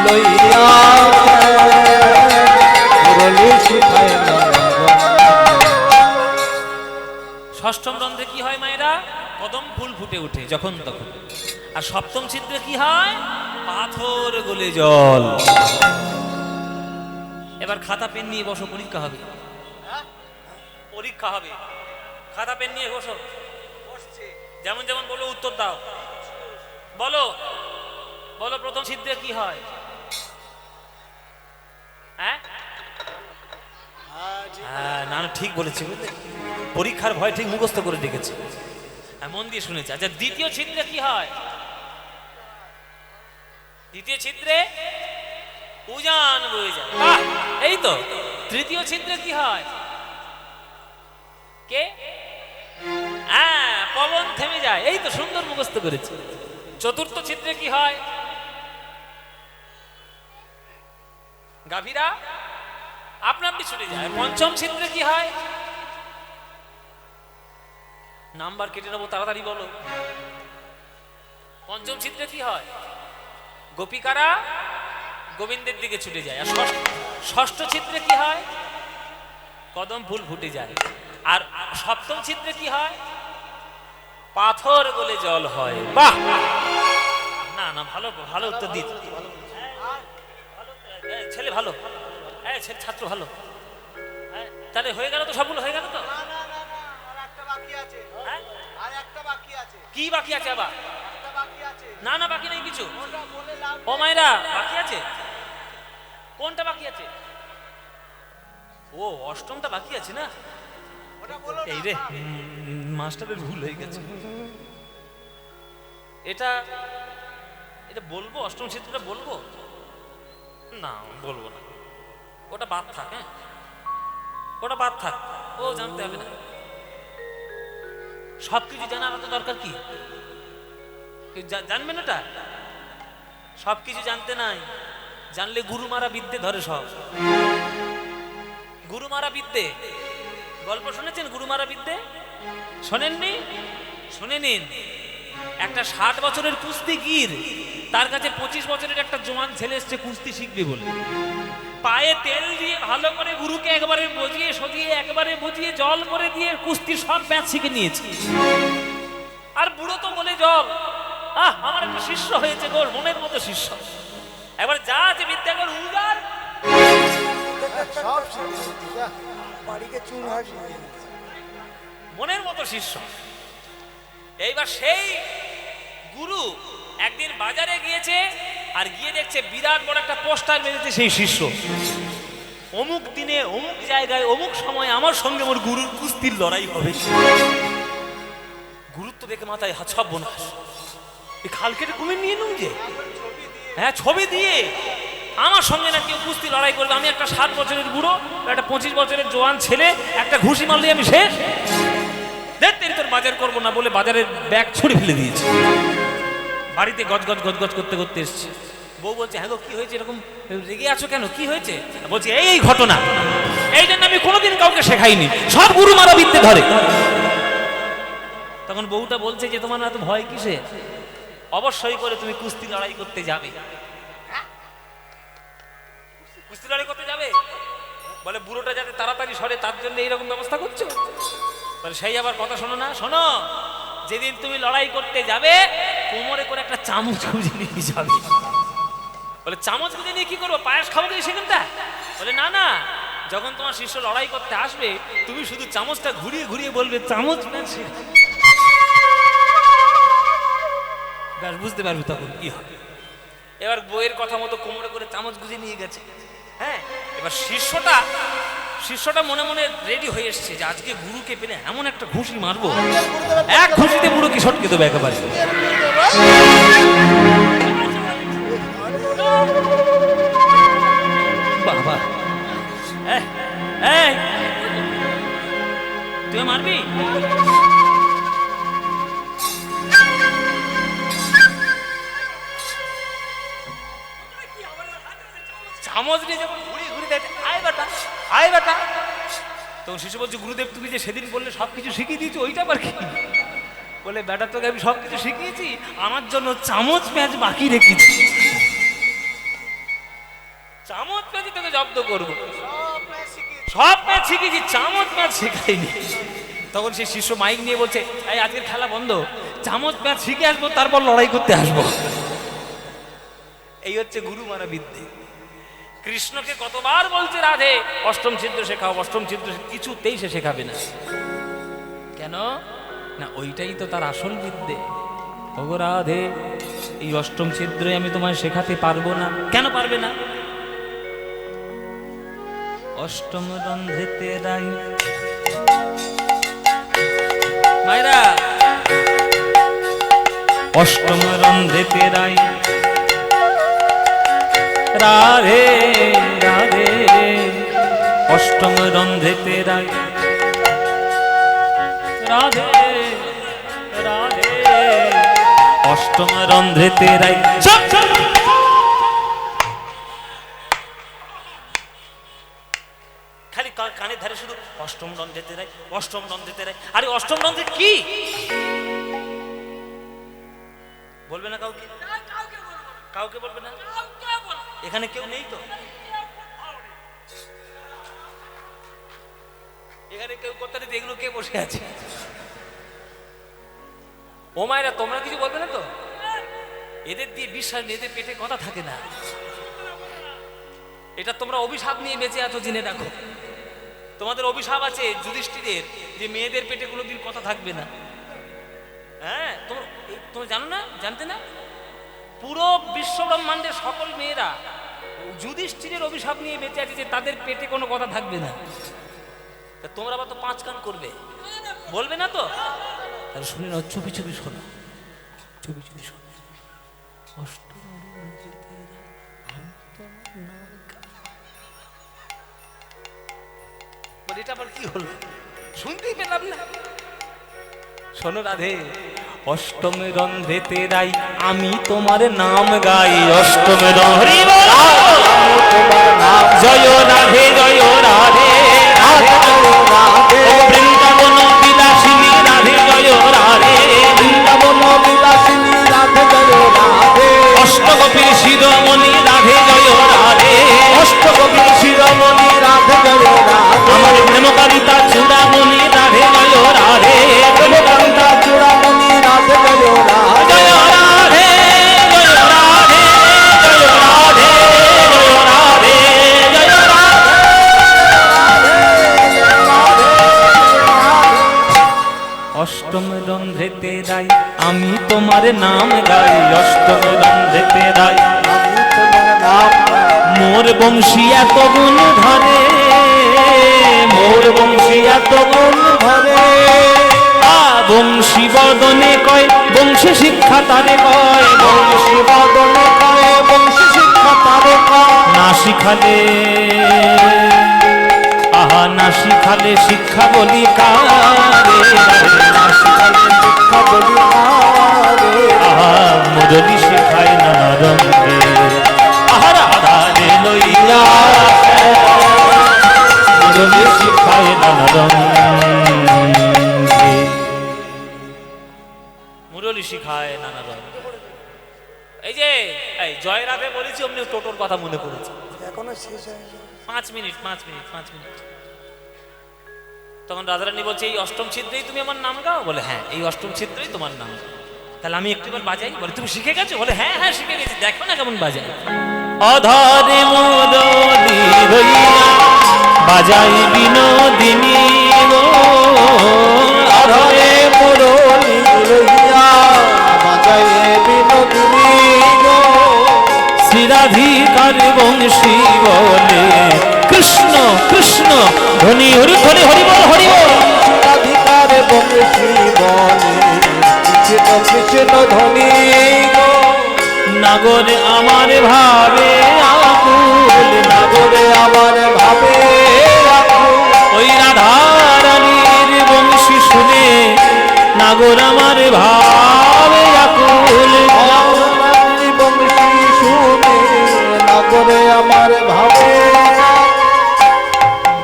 লইয়া মুরলি শিখায় নানা রঙে। ষষ্ঠম রন্ধ্রে কি হয় মায়েরা? কদম ফুল ফুটে ওঠে যখন তখন। আর সপ্তম ছিদ্রে কি হয়? পাথর গলে জল। এবার খাতা পেন নিয়ে বসো, পরীক্ষা হবে, পরীক্ষা হবে। খাতা পেন নিয়ে বসো, যেমন যেমন বলো উত্তর দাও। বলো বলো প্রথম ছিদ্রে কি হয়? হ্যাঁ না না ঠিক বলেছি, বুঝলে, পরীক্ষার ভয় ঠিক মুখস্থ করে ডেকেছে, মন দিয়ে শুনেছে। আচ্ছা দ্বিতীয় ছিদ্রে কি হয়? দ্বিতীয় ছিদ্রে উজান বয়ে যায়, এই তো। তৃতীয় ছিদ্রে কি হয়? কে? হ্যাঁ, পবন থেমে যায়, এই তো, সুন্দর মুখস্থ করেছে। চতুর্থ ছিদ্রে কি হয়? গাভীরা আপনা আপনি ছুটে যায়। পঞ্চম ছিদ্রে কি হয়? নাম্বার কেটে নেবো, তাড়াতাড়ি বলো। পঞ্চম ছিদ্রে কি হয়? গোপিকারা গোবিন্দের দিকে ছুটে যায়। আর ষষ্ঠ ছিদ্রে কি হয়? কদম ফুল ফুটে যায়। আর সপ্তম ছিদ্রে কি হয়? পাথর গলে জল হয়। বাহ, না না, ভালো ভালো উত্তর দিত, ছেলে ভালো, ছাত্র ভালো। তাহলে হয়ে গেল তো, সবগুলো হয়ে গেল তো? কি বাকি আছে আবার? একটা বাকি আছে। না না, বাকি নেই কিছু। ওটা বলে লাভ ও মায়েরা, বাকি আছে? কোনটা বাকি আছে? ও, অষ্টমটা বাকি আছে না? ওটা বলো না, এই রে, বাপ। মাস্টারের ভুল হয়ে গেছে। এটা এটা বলবো, অষ্টম ছিদ্রটা বলবো? না, বলবো না। ওটা বাদ থাক। হ্যাঁ, ওটা বাদ থাক, ও জানতে হবে না। সবকিছু জানার তো দরকার কি? কেউ জানবেন ওটা? সবকিছু জানতে নাই, জানলে গুরু মারা বিদ্যে ধরে সব। গুরু মারা বিদ্যে, গল্প শুনেছেন? গুরু মারা বিদ্যে শোনেননি? শুনে নিন। একটা 60 বছরের কুস্তিগীর, তার কাছে 25 বছরের একটা জোয়ান ছেলে এসছে কুস্তি শিখবে বলে। পায়ে তেল দিয়ে ভালো করে গুরুকে একবারে বজিয়ে সজিয়ে একবারে বুঝিয়ে জল করে দিয়ে কুস্তির সব ব্যাচ শিখে নিয়েছে। আর বুড়ো তো বলে জল, আমার একটা শিষ্য হয়েছে গো, মনের মতো শিষ্য। একবার যা আছে বিদ্যা কর উজার, সব শিখে নিয়েছি, যা। বাড়িকে চুন হয় শিখে নিয়েছি। মনের মতো শিষ্য। এইবার সেই গুরু একদিন বাজারে গিয়েছে, আর গিয়ে দেখছে বিরাট বড় একটা পোস্টার মেরেছে সেই শিষ্য, অমুক দিনে অমুক জায়গায় অমুক সময় আমার সঙ্গে মোর গুরুর কুস্তির লড়াই হবে। গুরুত্ব দেখে মাথায় হাত সব বোনা, এই খাল কেটে কুমির নিয়ে নুন যে, হ্যাঁ ছবি দিয়ে আমার সঙ্গে না কেউ কুস্তি লড়াই করবে। আমি একটা 60 বছরের বুড়ো, একটা 25 বছরের জোয়ান ছেলে, একটা ঘুষি মারলে আমি শেষ। দেখ তোর বাজার করবো না বলে বাজারের ব্যাগ ছুড়ে ফেলে দিয়েছি। বাড়িতে গজ গজ গজ গজ করতে করতে এসছি। বউ বলছে, হ্যাঁ গো কি হয়েছে, এরকম রেগে আছো কেন, কি হয়েছে? বলছি এই ঘটনা, এই জন্য আমি কোনোদিন কাউকে শেখাইনি, সব গুরু মারা বিদ্যে ধরে। তখন বউটা বলছে যে তোমার এত ভয় কিসে? অবশ্যই করে তুমি কুস্তি লড়াই করতে যাবে। কুস্তি লড়াই করতে যাবে বলে, বুড়োটা যাতে তাড়াতাড়ি সরে তার জন্য এইরকম ব্যবস্থা করছো। বলে সেই আবার কথা শোনো না, শোনো, যেদিন তুমি লড়াই করতে যাবে কোমরে করে একটা চামচ খুঁজে নিয়ে যাবে। বলে চামচ খুঁজে নিয়ে কি করবো, পায়েস খাবো কি সেখানটা? বলে না না, যখন তোমার শিষ্য লড়াই করতে আসবে তুমি শুধু চামচটা ঘুরিয়ে ঘুরিয়ে বলবে চামচ ম্যান শেখা। ব্যাস বুঝতে পারবে তখন কি হবে। এবার বইয়ের কথা মতো কোমরে করে চামচ গুঁজে নিয়ে গেছে। হ্যাঁ, এবার শিষ্যটা মনে মনে রেডি হয়ে এসছে যে আজকে গুরুকে পেলে এমন একটা ঘুষি মারবো, এক ঘুষিতে বুড়োকে সটকে দেবো একেবারে। বাবা, এই তুই মারবি? চামচ নিয়ে যখন ঘুরিয়ে ঘুরিয়ে দেয়, আয় বেটা আয় বেটা, তখন শিশু বলছে, গুরুদেব তুমি যে সেদিন বললে সবকিছু শিখিয়ে দিয়েছো, ওইটা আবার কি? বলে বেটা তোকে আমি সবকিছু শিখিয়েছি, আমার জন্য চামচ ম্যাচ বাকি রেখেছি। চামচ ম্যাচ তোকে জব্দ করবো, সব ম্যাচ শিখেছি, চামচ ম্যাচ শেখাইনি। তখন সেই শিষ্য মাইক নিয়ে বলছে, এই আজকের খেলা বন্ধ, চামচ ম্যাচ শিখে আসবো, তারপর লড়াই করতে আসবো। এই হচ্ছে গুরু মারা বিদ্যে। কৃষ্ণকে কতবার বলছে রাধে অষ্টম ছিদ্র শেখাও, অষ্টম ছিদ্র, কিছুতেই সে শেখাবে না। কেন না, ওইটাই তো তার আসল বিদ্যে। ওগো রাধে, এই অষ্টম ছিদ্রে আমি তোমায় শেখাতে পারবো না। কেন পারবে না? অষ্টম রন্ধ্রেতে রাই, মায়েরা, অষ্টম রন্ধ্রেতে রাই, রাধে রাধে, অষ্টম রন্ধ্রেতে রাই, রাধে রাধে, অষ্টম রন্ধ্রেতে রাই। খালি কানে ধারে শুধু অষ্টম রন্ধ্রেতে রাই, অষ্টম রন্ধ্রেতে রাই। আরে অষ্টম রন্ধ্রে কি বলবে না কাউকে? কাউকে বলবে না? এখানে কেউ নেই তো? এখানে কেউ করতে নেই, এগুলো কে বসে আছে? ও মায়েরা, তোমরা কিছু বলবে না তো? এদের দিয়ে বিশ্বাস নেই, এদের পেটে কথা থাকে না। এটা তোমরা অভিশাপ নিয়ে বেঁচে আছো, জেনে রাখো। তোমাদের অভিশাপ আছে যুধিষ্ঠিরের, যে মেয়েদের পেটে কোনোদিন কথা থাকবে না। হ্যাঁ, তুমি জানো না, জানতে না? পুরো বিশ্ব ব্রহ্মাণ্ডের সকল মেয়েরা যুধিষ্ঠিরের অভিশাপ নিয়ে বেঁচে আছে যে তাদের পেটে কোনো কথা থাকবে না। তা তোমরা আবার তো 5 কান করবে, বলবে না তো? তাহলে শুনে নাও, চুপি চুপি শোনো, চুপি চুপি শোনো। এটা আবার কি হলো? শুনতেই পেলাম না। শোনো রাধে, অষ্টমে রন্ধ্রেতে রাই আমি তোমার নাম গাই। অষ্টমে রন্ধ্রে জয় রাধে জয় রাধে বৃন্দাবন বিলাসিনী রাধে জয় রাধে বৃন্দাবন বিলাসিনী রাধে জয় রাধে অষ্টগোপীর শিরোমণি রাধে জয় রাধে অষ্টকবি শিরোমণি রাধে জয় রাধে আমার প্রেমকারিতা চূড়ামণি রাধে জয় রাধে প্রেমকান্তা চূড়ামণি রাধে জয় রাধে জয় রাধে জয় রাধে জয় রাধে জয় রাধে জয় অষ্টম রন্ধ্রেতে রাই আমি তোমার নাম গাই। অষ্টম রন্ধ্রেতে রাই আমি তোমার নাম মোর বংশী এত গুণ ধরে, মোর বংশী এত গুণ ধরে বংশী বদনে কয় বংশী শিক্ষা তারে কয়। বংশী বদনে কয় বংশী শিক্ষা তারে কয় না শিখালে আহা না শিখালে শিক্ষা বলি কারে। না শিখালে শিক্ষা বলি কারে আহা মুরলি শিখায় নানা রঙে। আহা রাধা রে লইয়া মুরলি শিখায় নানা রঙে। মুরলি শিখায় নানা রঙে। এই যে এই জয় রাধে বলেছি, অমনি টোটোর কথা মনে পড়েছে। এখনো শেষ হয়নি 5 মিনিট 5 মিনিট 5 মিনিট। তখন রাধারানী বলছে, এই অষ্টম ছিদ্রেই তুমি আমার নাম গাও? বলে হ্যাঁ, এই অষ্টম ছিদ্রেই তোমার নাম। তাহলে আমি একটুবার বাজাই? বলে তুমি শিখে গেছো? বলে হ্যাঁ হ্যাঁ শিখে গেছি, দেখো না কেমন বাজাই। অধরে মুরলি রইয়া বাজাই বিনোদিনী গো, অধরে মুরলি রইয়া বাজায় বিনোদিনী গো শ্রীরাধিকার বংশী বলে কৃষ্ণ কৃষ্ণ ধ্বনি হরি হরি হরি বল হরি বল। রাধিকার বংশী বলে কৃষ্ণ কৃষ্ণ ধ্বনি গো নাগরে আমার ভাবে আকুল, নাগরে আমার ভাবে আকুল ওই রাধারানীর বংশী শুনে নাগর আমার ভাবে আকুল। রাধারানী বংশী শুনে নাগরে আমার ভাবে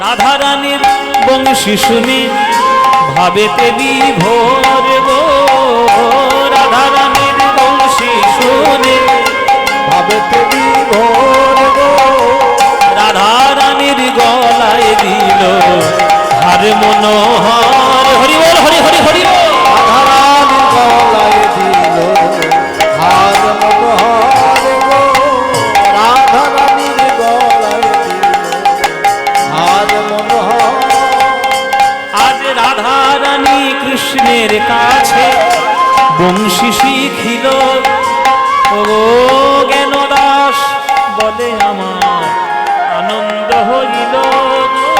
রাধারানীর বংশী শুনে ভাবেতে বিভোর গো, রাধারানীর বংশী শুনে ভাবেতে বিভোর গো রাধারানীর গলায় দিল হার মনোহর। হরি বল হরি হরি হরি বল। রাধারানী গলায় দিল হার মনোহর গো রাধারানীর গলায় দিল হার মনোহর আজ রাধারানী কৃষ্ণের কাছে বংশী শিখিল। ও জ্ঞানদাস বলে আমার আনন্দ হইল গো,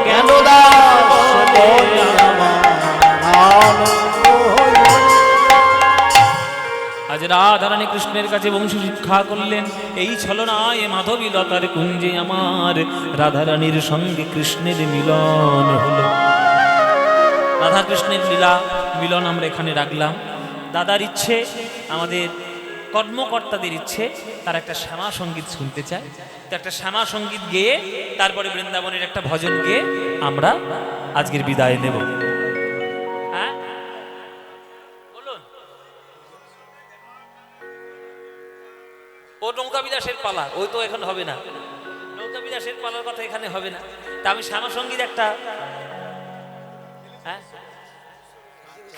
জ্ঞানদাস বলে আমার। আনন্দ হইল আজ রাধারানী কৃষ্ণের কাছে বংশী শিক্ষা করলেন। এই ছলনায় মাধবী লতার কুঞ্জে আমার রাধারানীর সঙ্গে কৃষ্ণের মিলন হলো। রাধা কৃষ্ণের লীলা মিলন আমরা এখানে রাখলাম। দাদার ইচ্ছে, আমাদের কর্মকর্তাদের ইচ্ছে, তার একটা শ্যামা সঙ্গীত শুনতে চায়। তো একটা শ্যামা সঙ্গীত গেয়ে তারপরে বৃন্দাবনের একটা ভজন গেয়ে আমরা আজকের বিদায় নেব। হ্যাঁ বলুন। ও নৌকা বিলাসের পালা, ওই তো এখন হবে না। নৌকা বিলাসের পালার কথা এখানে হবে না। তা আমি শ্যামা সঙ্গীত একটা, হ্যাঁ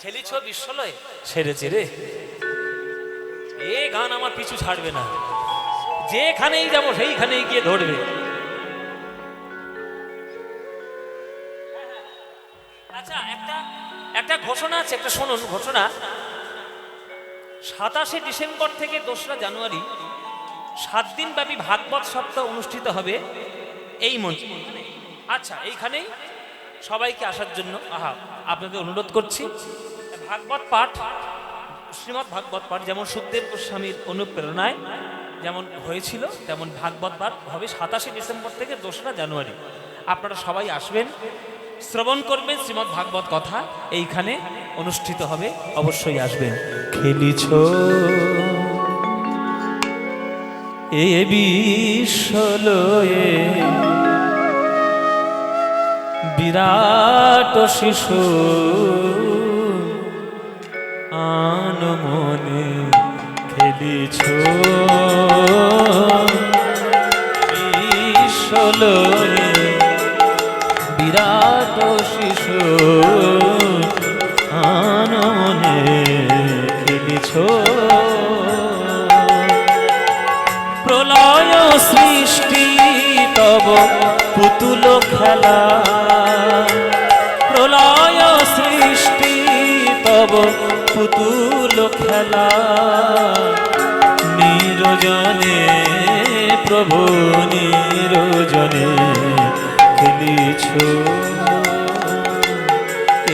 খেলিছ বিশ্বলয়ে সেরেছে রে, এ গান আমার পিছু ছাড়বে না, যেখানেই যাব সেইখানেই গিয়ে ধরবে। আচ্ছা একটা একটা ঘোষণা আছে, একটা শুনুন ঘোষণা। 27শে ডিসেম্বর থেকে 2রা জানুয়ারি 7 দিন ব্যাপী ভাগবত সপ্তাহ অনুষ্ঠিত হবে এই মঞ্চে। আচ্ছা, এইখানেই সবাইকে আসার জন্য আপনাদের অনুরোধ করছি। ভাগবত পাঠ, শ্রীমদ্ ভাগবত পাঠ যেমন সুখদেব গোস্বামীর অনুপ্রেরণায় যেমন হয়েছিল, তেমন ভাগবত পাঠ হবে 27শে ডিসেম্বর থেকে 2রা জানুয়ারি। আপনারা সবাই আসবেন, শ্রবণ করবেন শ্রীমদ্ ভাগবত কথা, এইখানে অনুষ্ঠিত হবে, অবশ্যই আসবেন। খেলিছ এ বিশ্বলয়ে বিরাট শিশু আনমনে খেলিছ বিশ্বলয়ে বিরাট শিশু আনমনে খেলিছ প্রলয় সৃষ্টি তব পুতুল খেলা প্রলয় সৃষ্টি তব পুতুল খেলা নিরজনে প্রভু নিরজনে খেলিছ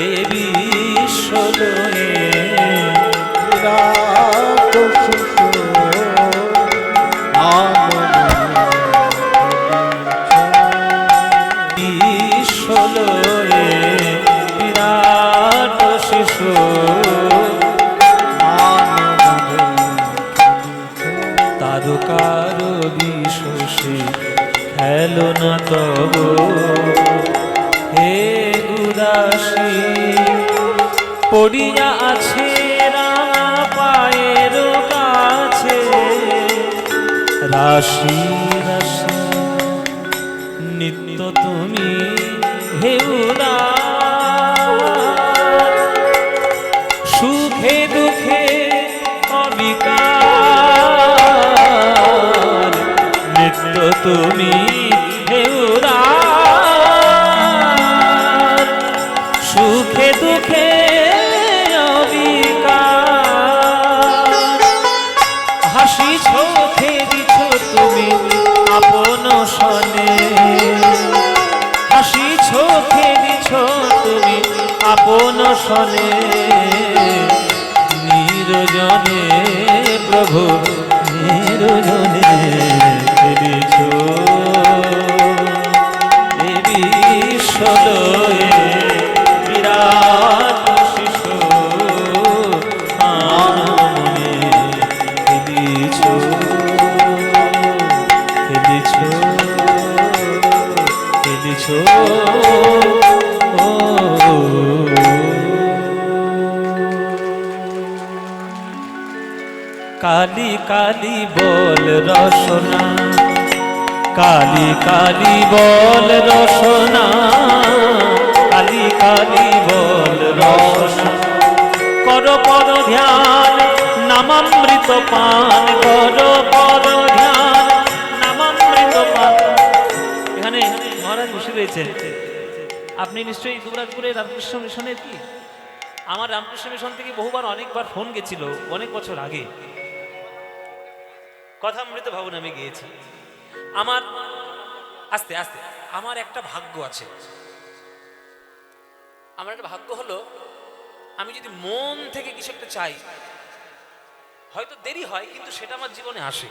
এ বিশ্বলয়ে বিরাট শিশু বিশ্বলয়ে বিরাট শিশু তারকার বিশ্বসী খেলো না তব হে উদাসী পড়িয়া আছে রাঙা পায়ের কাছে রাশি রাশি নিত্য তুমি হে উদার সুখে দুঃখে অবিকার নিত্য তুমি হে উদার সুখে দুঃখে অবিকার হাসি চোখে দিছ তুমি আপন সনে হাসি চোখে দিছ তুমি আপন সনে নিরজনে প্রভু নিরজনে খেলিছ এ বিশ্বলয়ে বিরাট শিশু আনমনে খেলিছ খেলিছ খেলিছ ও কালি কালি বল রসনা কালি কালি বল রসনা কালি কালি বল রসনা কর পদ ধ্যান নামামৃত পান কর পদ ধ্যান নামামৃত পান। এখানে মহারাজ বসে রয়েছেন, আপনি নিশ্চয়ই দুবরাজপুরের রামকৃষ্ণ মিশনের কি? আমার রামকৃষ্ণ মিশন থেকে বহুবার অনেকবার ফোন গেছিল অনেক বছর আগে, কথামৃত ভবন আমি গিয়েছি। আমার আস্তে আস্তে আমার একটা ভাগ্য আছে, আমার একটা ভাগ্য হলো আমি যদি মন থেকে কিছু একটা চাই, হয়তো দেরি হয় কিন্তু সেটা আমার জীবনে আসে।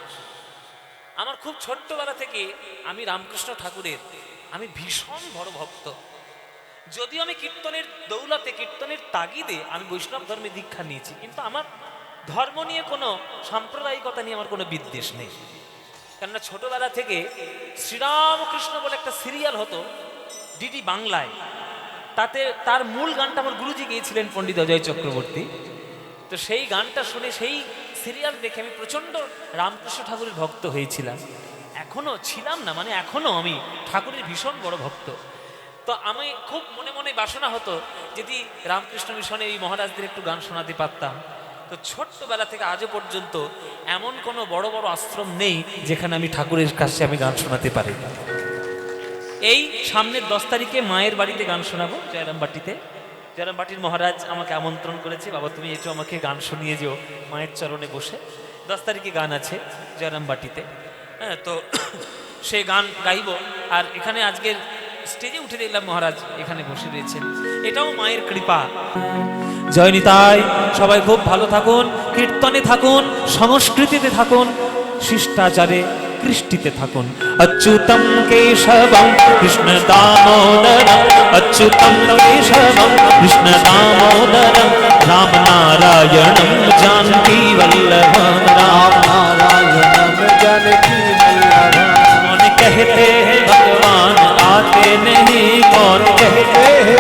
আমার খুব ছোট্টবেলা থেকে আমি রামকৃষ্ণ ঠাকুরের আমি ভীষণ বড় ভক্ত। যদিও আমি কীর্তনের দৌলতে কীর্তনের তাগিদে আমি বৈষ্ণব ধর্মে দীক্ষা নিয়েছি, কিন্তু আমার ধর্ম নিয়ে কোনো সাম্প্রদায়িকতা নিয়ে আমার কোনো বিদ্বেষ নেই। কেননা ছোটবেলা থেকে শ্রীরামকৃষ্ণ বলে একটা সিরিয়াল হতো ডিডি বাংলায়, তাতে তার মূল গানটা আমার গুরুজি গিয়েছিলেন পণ্ডিত অজয় চক্রবর্তী। তো সেই গানটা শুনে সেই সিরিয়াল দেখে আমি প্রচণ্ড রামকৃষ্ণ ঠাকুরের ভক্ত হয়েছিলাম। এখনও ছিলাম না, মানে এখনও আমি ঠাকুরের ভীষণ বড় ভক্ত। তো আমি খুব মনে মনে বাসনা হতো যদি রামকৃষ্ণ মিশনে এই মহারাজদের একটু গান শোনাতে পারতাম। তো ছোট্টবেলা থেকে আজও পর্যন্ত এমন কোনো বড় বড় আশ্রম নেই যেখানে আমি ঠাকুরের কাছে আমি গান শোনাতে পারি। এই সামনের 10 তারিখে মায়ের বাড়িতে গান শোনাবো জয়রামবাটিতে, জয়রাম বাটির মহারাজ আমাকে আমন্ত্রণ করেছে, বাবা তুমি একটু আমাকে গান শুনিয়ে যেও মায়ের চরণে বসে। 10 তারিখে গান আছে জয়রাম বাটিতে, হ্যাঁ, তো সেই গান গাইব। আর এখানে আজকের স্টেজে উঠে দেখলাম মহারাজ এখানে বসে রয়েছেন, এটাও মায়ের কৃপা। জয় নিতাই, সবাই খুব ভালো থাকুন, কীর্তনে থাকুন, সংস্কৃতিতে থাকুন, শিষ্টাচারে কৃষ্টিতে থাকুন। অচ্যুতম কেশবম কৃষ্ণ দামোদরম, অচ্যুতম কেশবম কৃষ্ণ দামোদরম, রাম নারায়ণম जानकी वल्लभम, राम नारायणम जानकी वल्लभम। कौन कहते हैं भगवान आते नहीं, कौन कहते हैं